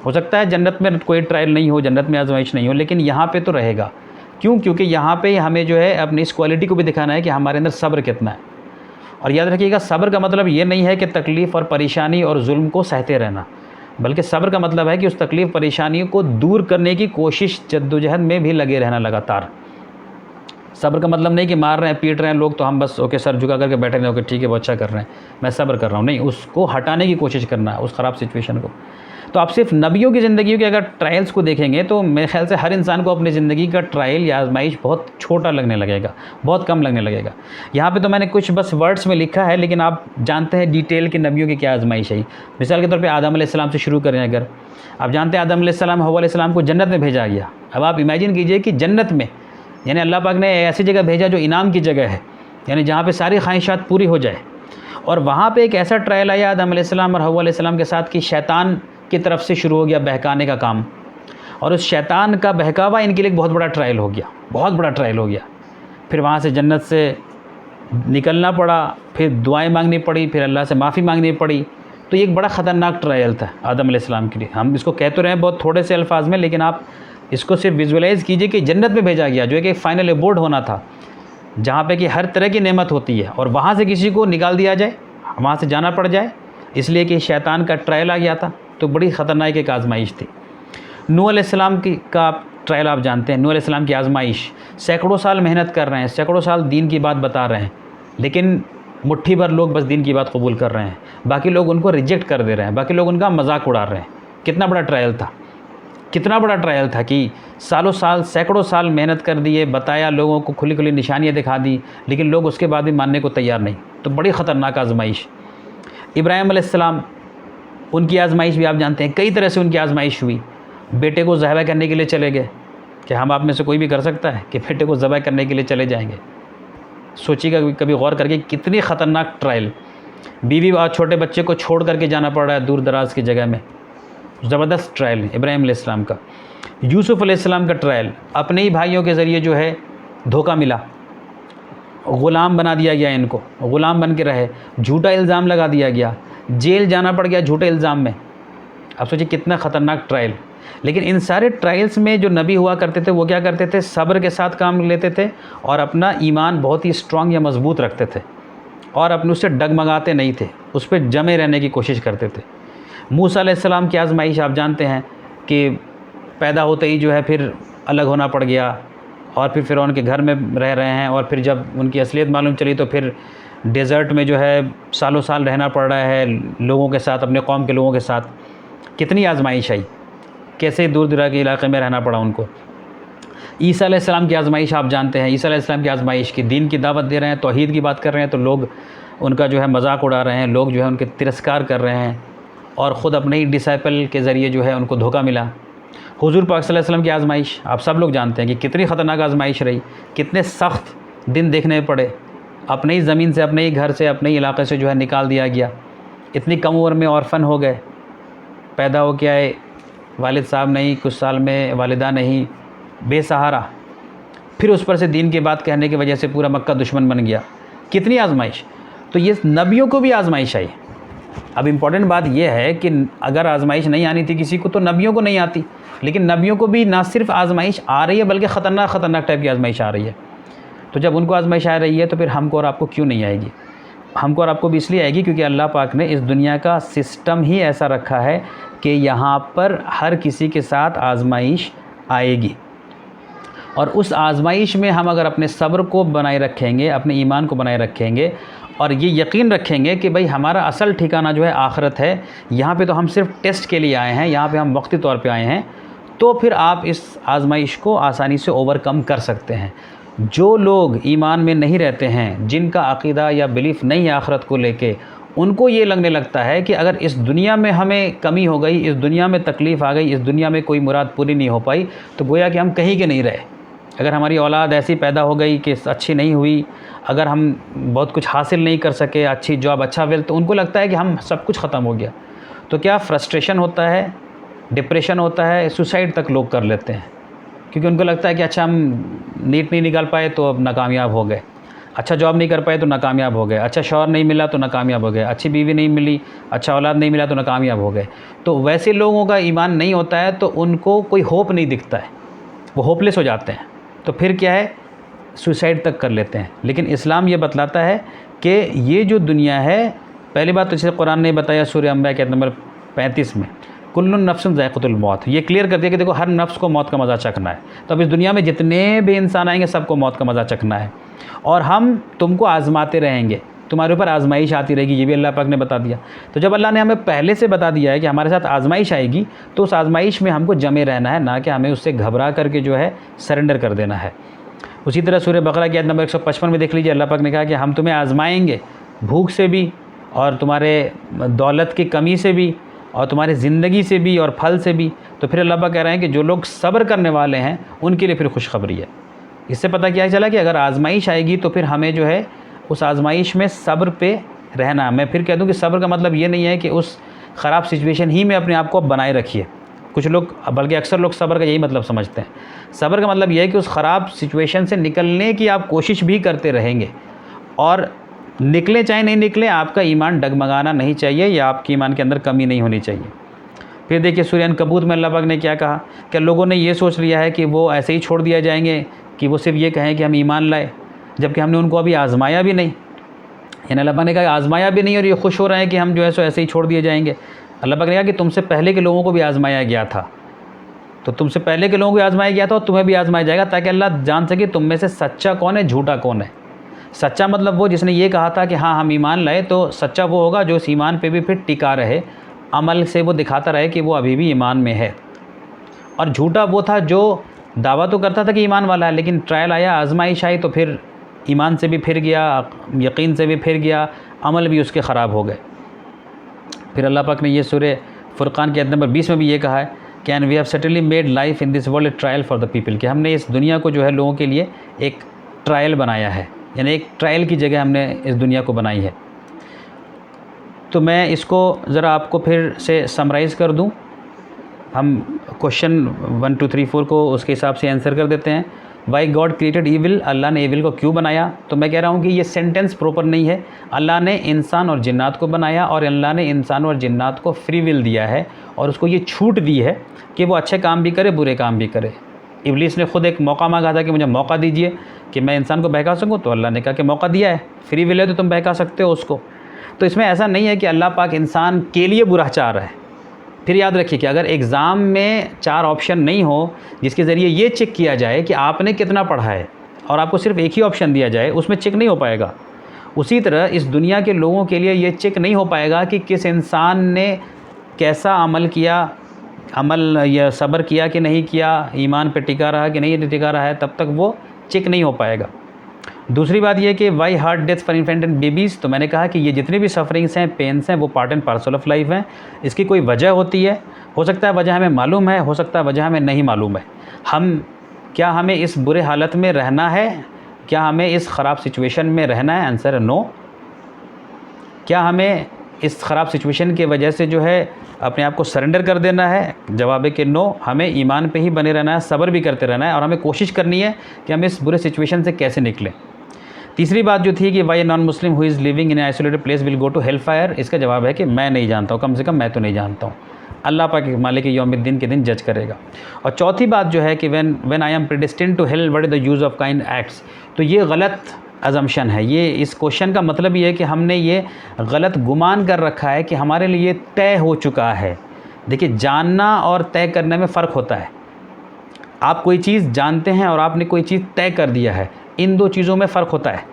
हो सकता है जन्नत में कोई ट्रायल नहीं हो, जन्नत में आजमाइश नहीं हो, लेकिन यहाँ पे तो रहेगा। क्यों? क्योंकि यहाँ पे हमें जो है अपनी इस क्वालिटी को भी दिखाना है कि हमारे अंदर सब्र कितना है। और याद रखिएगा, सब्र का मतलब ये नहीं है कि तकलीफ़ और परेशानी और जुल्म को सहते रहना, बल्कि सब्र का मतलब है कि उस तकलीफ़ परेशानियों को दूर करने की कोशिश, जद्दोजहद में भी लगे रहना लगातार। सब्र का मतलब नहीं कि मार रहे हैं, पीट रहे हैं लोग तो हम बस ओके सर झुका करके बैठे रहे, ओके ठीक है वो अच्छा कर रहे हैं, मैं सब्र कर रहा हूँ। नहीं, उसको हटाने की कोशिश करना है, उस ख़राब सिचुएशन को। तो आप सिर्फ नबियों की ज़िंदगी के अगर ट्रायल्स को देखेंगे, तो मेरे ख्याल से हर इंसान को अपनी ज़िंदगी का ट्रायल या आजमाइश बहुत छोटा लगने लगेगा, बहुत कम लगने लगेगा। यहाँ पे तो मैंने कुछ बस वर्ड्स में लिखा है, लेकिन आप जानते हैं डिटेल कि नबियों की क्या आजमाइश है। मिसाल के तौर पे आदम अलैहिस्सलाम से शुरू करें, अगर आप जानते हैं आदम अलैहिस्सलाम, हव्वा अलैहिस्सलाम को जन्नत में भेजा गया। अब आप इमेजिन कीजिए कि जन्नत में, यानी अल्लाह पाक ने ऐसी जगह भेजा जो इनाम की जगह है, यानी जहाँ पर सारी ख्वाहिशात पूरी हो जाए, और वहाँ पर एक ऐसा ट्रायल आया आदम अलैहिस्सलाम और हव्वा अलैहिस्सलाम के साथ कि शैतान की तरफ से शुरू हो गया बहकाने का काम, और उस शैतान का बहकावा इनके लिए एक बहुत बड़ा ट्रायल हो गया, बहुत बड़ा ट्रायल हो गया। फिर वहाँ से जन्नत से निकलना पड़ा, फिर दुआएं मांगनी पड़ी, फिर अल्लाह से माफ़ी मांगनी पड़ी। तो ये एक बड़ा ख़तरनाक ट्रायल था आदम अलैहिस्सलाम के लिए। हम इसको कह तो रहे हैं बहुत थोड़े से अल्फाज में, लेकिन आप इसको सिर्फ विजुअलाइज़ कीजिए कि जन्नत में भेजा गया, जो एक फाइनल एबोर्ड होना था, जहाँ पे कि हर तरह की नेमत होती है, और वहाँ से किसी को निकाल दिया जाए, वहाँ से जाना पड़ जाए, इसलिए कि शैतान का ट्रायल आ गया था। तो बड़ी ख़तरनाक एक आजमाइश थी। नूह अलैहिस्सलाम की का ट्रायल आप जानते हैं, नूह अलैहिस्सलाम की आजमाइश। सैकड़ों साल मेहनत कर रहे हैं, सैकड़ों साल दीन की बात बता रहे हैं, लेकिन मुट्ठी भर लोग बस दीन की बात कबूल कर रहे हैं, बाकी लोग उनको रिजेक्ट कर दे रहे हैं, बाकी लोग उनका मजाक उड़ा रहे हैं। कितना बड़ा ट्रायल था, कितना बड़ा ट्रायल था कि सालों साल, सैकड़ों साल मेहनत कर दिए, बताया, लोगों को खुली खुली निशानियाँ दिखा दी, लेकिन लोग उसके बाद भी मानने को तैयार नहीं। तो बड़ी ख़तरनाक आजमाइश। इब्राहीम अलैहिस्सलाम, उनकी आजमाइश भी आप जानते हैं, कई तरह से उनकी आजमाइश हुई। बेटे को ज़बह करने के लिए चले गए, कि हम आप में से कोई भी कर सकता है कि बेटे को ज़बह करने के लिए चले जाएंगे। सोचिएगा कभी गौर करके कितनी ख़तरनाक ट्रायल। बीवी और छोटे बच्चे को छोड़ करके जाना पड़ रहा है दूर दराज की जगह में, ज़बरदस्त ट्रायल इब्राहीम अलैहिस्सलाम का। यूसुफ़ अलैहिस्सलाम का ट्रायल, अपने ही भाइयों के ज़रिए जो है धोखा मिला, ग़ुलाम बना दिया गया, इनको ग़ुलाम बन के रहे, झूठा इल्ज़ाम लगा दिया गया, जेल जाना पड़ गया झूठे इल्ज़ाम में। अब सोचिए कितना ख़तरनाक ट्रायल। लेकिन इन सारे ट्रायल्स में जो नबी हुआ करते थे वो क्या करते थे, सब्र के साथ काम लेते थे और अपना ईमान बहुत ही स्ट्रॉन्ग या मजबूत रखते थे और अपने उससे डगमगाते नहीं थे, उस पर जमे रहने की कोशिश करते थे। मूसा अलैहिस्सलाम की आजमाइश आप जानते हैं कि पैदा होते ही जो है फिर अलग होना पड़ गया, और फिर फ़िरौन के घर में रह रहे हैं, और फिर जब उनकी असलियत मालूम चली तो फिर डेज़र्ट में जो है सालों साल रहना पड़ रहा है लोगों के साथ, अपने कौम के लोगों के साथ। कितनी आजमाइश आई, कैसे दूर दराज के इलाके में रहना पड़ा उनको। ईसा अलैहिस्सलाम की आजमाइश आप जानते हैं, ईसा अलैहिस्सलाम की आजमाइश की दीन की दावत दे रहे हैं, तौहीद की बात कर रहे हैं, तो लोग उनका जो है मजाक उड़ा रहे हैं, लोग जो है उनके तिरस्कार कर रहे हैं, और ख़ुद अपने ही डिसाइपल के ज़रिए जो है उनको धोखा मिला। हुज़ूर पाक सल्लल्लाहु अलैहि वसल्लम की आजमाइश आप सब लोग जानते हैं कि कितनी ख़तरनाक आजमाइश रही, कितने सख्त दिन देखने पड़े, अपने ही ज़मीन से, अपने ही घर से, अपने ही इलाके से जो है निकाल दिया गया। इतनी कम उम्र में ऑर्फन हो गए, पैदा हो के आए, वालिद साहब नहीं, कुछ साल में वालिदा नहीं, बेसहारा। फिर उस पर से दीन की बात कहने की वजह से पूरा मक्का दुश्मन बन गया। कितनी आजमाइश। तो ये नबियों को भी आजमाइश आई। अब इम्पॉर्टेंट बात यह है कि अगर आजमाइश नहीं आनी थी किसी को तो नबियों को नहीं आती, लेकिन नबियों को भी ना सिर्फ आजमाइश आ रही है बल्कि ख़तरनाक टाइप की आजमाइश आ रही है। तो जब उनको आजमाइश आ रही है तो फिर हमको और आपको क्यों नहीं आएगी? हमको और आपको भी इसलिए आएगी क्योंकि अल्लाह पाक ने इस दुनिया का सिस्टम ही ऐसा रखा है कि यहाँ पर हर किसी के साथ आजमाइश आएगी, और उस आजमाइश में हम अगर अपने सब्र को बनाए रखेंगे, अपने ईमान को बनाए रखेंगे, और ये यकीन रखेंगे कि भाई हमारा असल ठिकाना जो है आखिरत है, यहाँ पे तो हम सिर्फ टेस्ट के लिए आए हैं, यहाँ पे हम वक्ती तौर पे आए हैं, तो फिर आप इस आजमाइश को आसानी से ओवरकम कर सकते हैं। जो लोग ईमान में नहीं रहते हैं, जिनका अक़ीदा या बिलीफ़ नहीं है आखिरत को लेके, उनको ये लगने लगता है कि अगर इस दुनिया में हमें कमी हो गई, इस दुनिया में तकलीफ़ आ गई, इस दुनिया में कोई मुराद पूरी नहीं हो पाई, तो गोया कि हम कहीं के नहीं रहे। अगर हमारी औलाद ऐसी पैदा हो गई कि अच्छी नहीं हुई, अगर हम बहुत कुछ हासिल नहीं कर सके, अच्छी जॉब, अच्छा वेल्थ, तो उनको लगता है कि हम सब कुछ ख़त्म हो गया। तो क्या फ्रस्ट्रेशन होता है, डिप्रेशन होता है, सुसाइड तक लोग कर लेते हैं, क्योंकि उनको लगता है कि अच्छा हम नीट नहीं निकाल पाए तो अब नाकामयाब हो गए, अच्छा जॉब नहीं कर पाए तो नाकामयाब हो गए, अच्छा शौहर नहीं मिला तो नाकामयाब हो गए, अच्छी बीवी नहीं मिली, अच्छा औलाद नहीं मिला तो नाकामयाब हो गए। तो वैसे लोगों का ईमान नहीं होता है तो उनको कोई होप नहीं दिखता है, वो होपलेस हो जाते हैं, तो फिर क्या है, सुसाइड तक कर लेते हैं। लेकिन इस्लाम ये बतलाता है कि ये जो दुनिया है, पहली बात तो जैसे कुरान ने बताया सूरह अंबिया के नंबर 35 में, कुल्लुन नफ्सुन ज़ाइक़तुल मौत, ये क्लियर कर दिया कि देखो हर नफ्स को मौत का मज़ा चखना है। तो अब इस दुनिया में जितने भी इंसान आएंगे सबको मौत का मज़ा चखना है, और हम तुमको आज़माते रहेंगे, तुम्हारे ऊपर आजमाइश आती रहेगी, ये भी अल्लाह पाक ने बता दिया। तो जब अल्लाह ने हमें पहले से बता दिया है कि हमारे साथ आजमाइश आएगी, तो उस आजमाइश में हमको जमे रहना है, ना कि हमें उससे घबरा करके जो है सरेंडर कर देना है। उसी तरह सूरह बकरा की आयत नंबर 155 में देख लीजिए, अल्लाह पाक ने कहा कि हम तुम्हें आजमाएंगे भूख से भी, और तुम्हारे दौलत की कमी से भी, और तुम्हारी ज़िंदगी से भी, और फल से भी। तो फिर अल्लाह पाक कह रहे हैं कि जो लोग सब्र करने वाले हैं उनके लिए फिर खुशखबरी है। इससे पता क्या चला कि अगर आजमाइश आएगी तो फिर हमें जो है उस आजमाइश में सब्र पे रहना। मैं फिर कह दूं कि सब्र का मतलब ये नहीं है कि उस ख़राब सिचुएशन ही में अपने आप को बनाए रखिए। कुछ लोग, बल्कि अक्सर लोग सब्र का यही मतलब समझते हैं। सब्र का मतलब यह है कि उस ख़राब सिचुएशन से निकलने की आप कोशिश भी करते रहेंगे, और निकले चाहे नहीं निकले, आपका ईमान डगमगाना नहीं चाहिए, या आपके ईमान के अंदर कमी नहीं होनी चाहिए। फिर देखिए सूरह अनकबूत में अल्लाह पाक ने क्या कहा, क्या लोगों ने ये सोच लिया है कि वो ऐसे ही छोड़ दिया जाएंगे, कि वो सिर्फ ये कहें कि हम ईमान लाए, जबकि हमने उनको अभी आज़माया भी नहीं। यानी अल्लाह पाक ने कहा आज़माया भी नहीं, और ये खुश हो रहे हैं कि हम जो है सो ऐसे ही छोड़ दिए जाएंगे। अल्लाह पाक ने कहा कि तुमसे पहले के लोगों को भी आज़माया गया था, तो तुमसे पहले के लोगों को आज़माया गया था और तुम्हें भी आज़माया जाएगा, ताकि अल्लाह जान सके तुम में से सच्चा कौन है, झूठा कौन है। सच्चा मतलब वो जिसने ये कहा था कि हाँ हम ईमान लाए, तो सच्चा वो होगा जो इस ईमान पे भी फिर टिका रहे, अमल से वो दिखाता रहे कि वो अभी भी ईमान में है। और झूठा वो था जो दावा तो करता था कि ईमान वाला है, लेकिन ट्रायल आया, आजमाइश आई, तो फिर ईमान से भी फिर गया, यकीन से भी फिर गया, अमल भी उसके ख़राब हो गए। फिर अल्लाह पाक ने ये सूरह फुरक़ान के आयत नंबर 20 में भी ये कहा है कि and we have certainly made life in this world a trial for the people, कि हमने इस दुनिया को जो है लोगों के लिए एक ट्रायल बनाया है, यानी एक ट्रायल की जगह हमने इस दुनिया को बनाई है। तो मैं इसको ज़रा आपको फिर से समराइज़ कर दूं, हम क्वेश्चन 1 2 3 4 को उसके हिसाब से आंसर कर देते हैं। वाई गॉड क्रिएटेड ईविल, अल्लाह ने ईविल को क्यों बनाया? तो मैं कह रहा हूँ कि ये सेंटेंस प्रॉपर नहीं है। अल्लाह ने इंसान और जिन्नात को बनाया, और अल्लाह ने इंसान और जिन्नात को फ्री विल दिया है, और उसको ये छूट दी है कि वो अच्छे काम भी करे, बुरे काम भी करे। इब्लीस ने खुद एक मौका मांगा था कि मुझे मौका दीजिए कि मैं इंसान को बहका सकूँ, तो अल्लाह ने कहा कि मौका दिया है, फ्री विल है तो तुम बहका सकते हो उसको। तो इसमें ऐसा नहीं है कि अल्लाह पाक इंसान के लिए बुरा चाह रहा है, फिर याद रखिए कि अगर एग्ज़ाम में 4 ऑप्शन नहीं हो जिसके ज़रिए ये चेक किया जाए कि आपने कितना पढ़ा है और आपको सिर्फ एक ही ऑप्शन दिया जाए, उसमें चेक नहीं हो पाएगा। उसी तरह इस दुनिया के लोगों के लिए ये चेक नहीं हो पाएगा कि किस इंसान ने कैसा अमल किया, अमल या सब्र किया कि नहीं किया, ईमान पे टिका रहा कि नहीं टिका रहा है, तब तक वो चेक नहीं हो पाएगा। दूसरी बात यह कि why hurt death for infant and babies, तो मैंने कहा कि ये जितनी भी सफरिंग्स हैं, पेन्स हैं, वो part and parcel of life हैं। इसकी कोई वजह होती है, हो सकता है वजह हमें मालूम है, हो सकता है वजह हमें नहीं मालूम है। क्या हमें इस बुरे हालत में रहना है, क्या हमें इस ख़राब सिचुएशन में रहना है? आंसर है नो। क्या हमें इस ख़राब सिचुएशन की वजह से जो है अपने आप को सरेंडर कर देना है? जवाब है कि नो, हमें ईमान पे ही बने रहना है, सब्र भी करते रहना है और हमें कोशिश करनी है कि हम इस बुरे सिचुएशन से कैसे निकलें। तीसरी बात जो थी कि why non Muslim who is living in a isolated place will go to hell fire, इसका जवाब है कि मैं नहीं जानता हूँ, कम से कम मैं तो नहीं जानता हूँ। अल्लाह पाक मालिक यौमिद्दीन के दिन जज करेगा। और चौथी बात जो है कि when I am predestined to hell what is the use of kind acts, तो ये गलत अजम्पशन है। ये इस क्वेश्चन का मतलब ये है कि हमने ये गलत गुमान कर रखा है कि हमारे लिए तय हो चुका है। देखिए, जानना और तय करने में फ़र्क होता है। आप कोई चीज़ जानते हैं और आपने कोई चीज़ तय कर दिया है, इन दो चीज़ों में फ़र्क होता है।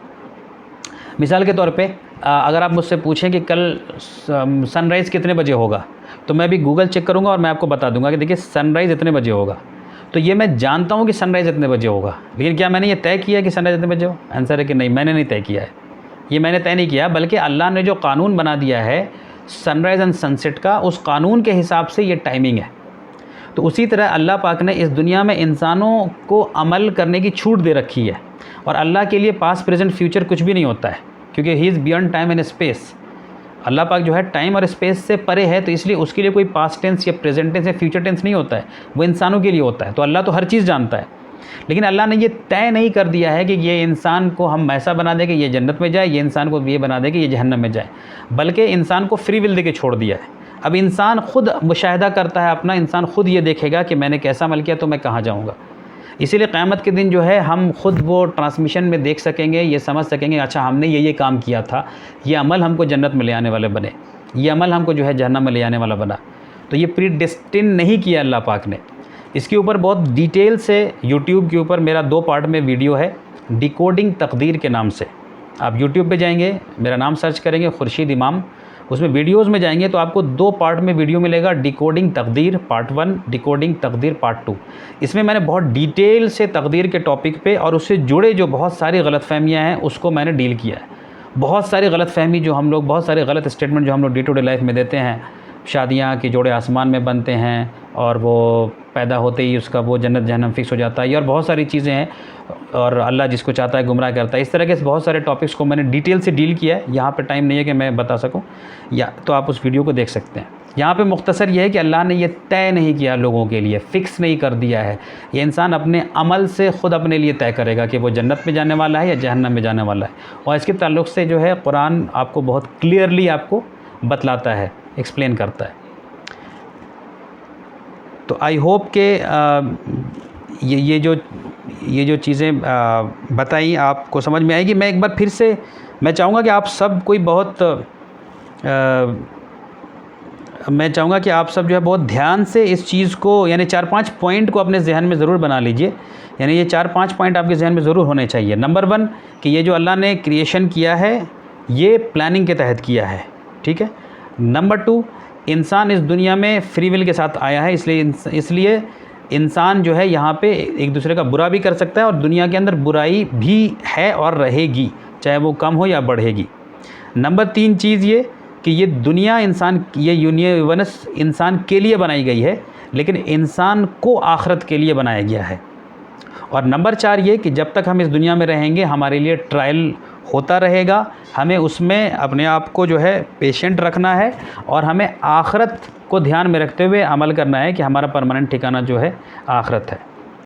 मिसाल के तौर पे अगर आप मुझसे पूछें कि कल सनराइज़ कितने बजे होगा, तो मैं भी गूगल चेक करूँगा और मैं आपको बता दूंगा कि देखिए सनराइज़ इतने बजे होगा। तो ये मैं जानता हूँ कि सनराइज़ इतने बजे होगा, लेकिन क्या मैंने ये तय किया कि सनराइज़ इतने बजे हो? आंसर है कि नहीं, मैंने नहीं तय किया है। ये मैंने तय नहीं किया, बल्कि अल्लाह ने जो कानून बना दिया है सनराइज़ एंड सनसेट का, उस कानून के हिसाब से ये टाइमिंग है। तो उसी तरह अल्लाह पाक ने इस दुनिया में इंसानों को अमल करने की छूट दे रखी है। और अल्लाह के लिए पास्ट प्रेजेंट फ्यूचर कुछ भी नहीं होता है, क्योंकि he is beyond time and space. अल्लाह पाक जो है टाइम और स्पेस से परे है, तो इसलिए उसके लिए कोई पास्ट टेंस या प्रेजेंट टेंस या फ्यूचर टेंस नहीं होता है, वो इंसानों के लिए होता है। तो अल्लाह तो हर चीज़ जानता है, लेकिन अल्लाह ने ये तय नहीं कर दिया है कि ये इंसान को हम ऐसा बना दें कि ये जन्नत में जाए, ये इंसान को ये बना दें कि ये जहन्नम में जाए, बल्कि इंसान को फ्री विल दे के छोड़ दिया है। अब इंसान खुद मुशाहिदा करता है अपना, इंसान खुद ये देखेगा कि मैंने कैसा अमल किया तो मैं कहाँ जाऊँगा। इसीलिए क़यामत के दिन जो है हम खुद वो ट्रांसमिशन में देख सकेंगे, ये समझ सकेंगे, अच्छा हमने ये काम किया था, ये अमल हमको जन्नत में ले आने वाले बने, ये अमल हमको जो है जहन्नम में ले आने वाला बना। तो ये प्रीडेस्टिन नहीं किया अल्लाह पाक ने। इसके ऊपर बहुत डिटेल से यूट्यूब के ऊपर मेरा 2 पार्ट में वीडियो है, डिकोडिंग तकदीर के नाम से। आप यूट्यूब पे जाएंगे, मेरा नाम सर्च करेंगे खुर्शीद इमाम, उसमें वीडियोज़ में जाएंगे तो आपको 2 पार्ट में वीडियो मिलेगा, डिकोडिंग तकदीर पार्ट 1, डिकोडिंग तकदीर पार्ट 2। इसमें मैंने बहुत डिटेल से तकदीर के टॉपिक पे और उससे जुड़े जो बहुत सारी गलतफ़हमियाँ हैं उसको मैंने डील किया है। बहुत सारी गलतफ़हमी जो हम लोग, बहुत सारे गलत स्टेटमेंट जो हम लोग डे टू डे लाइफ में देते हैं, शादियाँ के जोड़े आसमान में बनते हैं और वो पैदा होते ही उसका वो जन्नत जहन्नम फिक्स हो जाता है, और बहुत सारी चीज़ें हैं, और अल्लाह जिसको चाहता है गुमराह करता है। इस तरह के बहुत सारे टॉपिक्स को मैंने डिटेल से डील किया है। यहाँ पे टाइम नहीं है कि मैं बता सकूँ, या तो आप उस वीडियो को देख सकते हैं। यहाँ पे मुख्तसर ये है कि अल्लाह ने ये तय नहीं किया लोगों के लिए, फ़िक्स नहीं कर दिया है। ये इंसान अपने अमल से ख़ुद अपने लिए तय करेगा कि वो जन्नत में जाने वाला है या जहन्नम में जाने वाला है। और इसके ताल्लुक़ से जो है कुरान आपको बहुत क्लियरली आपको बतलाता है, एक्सप्लेन करता है। तो आई होप के ये जो चीज़ें बताई आपको समझ में आएगी। मैं एक बार फिर से मैं चाहूँगा कि आप सब जो है बहुत ध्यान से इस चीज़ को, यानी 4-5 पॉइंट को अपने जहन में ज़रूर बना लीजिए। यानी ये 4-5 पॉइंट आपके जहन में ज़रूर होने चाहिए। नंबर 1 कि ये जो अल्लाह ने क्रिएशन किया है ये प्लानिंग के तहत किया है, ठीक है। नंबर 2, इंसान इस दुनिया में फ्री विल के साथ आया है, इसलिए इंसान जो है यहाँ पे एक दूसरे का बुरा भी कर सकता है और दुनिया के अंदर बुराई भी है और रहेगी, चाहे वो कम हो या बढ़ेगी। नंबर 3 चीज़ ये कि ये दुनिया ये यूनिवर्स इंसान के लिए बनाई गई है, लेकिन इंसान को आखिरत के लिए बनाया गया है। और नंबर 4 ये कि जब तक हम इस दुनिया में रहेंगे हमारे लिए ट्रायल होता रहेगा, हमें उसमें अपने आप को जो है पेशेंट रखना है और हमें आखिरत को ध्यान में रखते हुए अमल करना है कि हमारा परमानेंट ठिकाना जो है आखिरत है।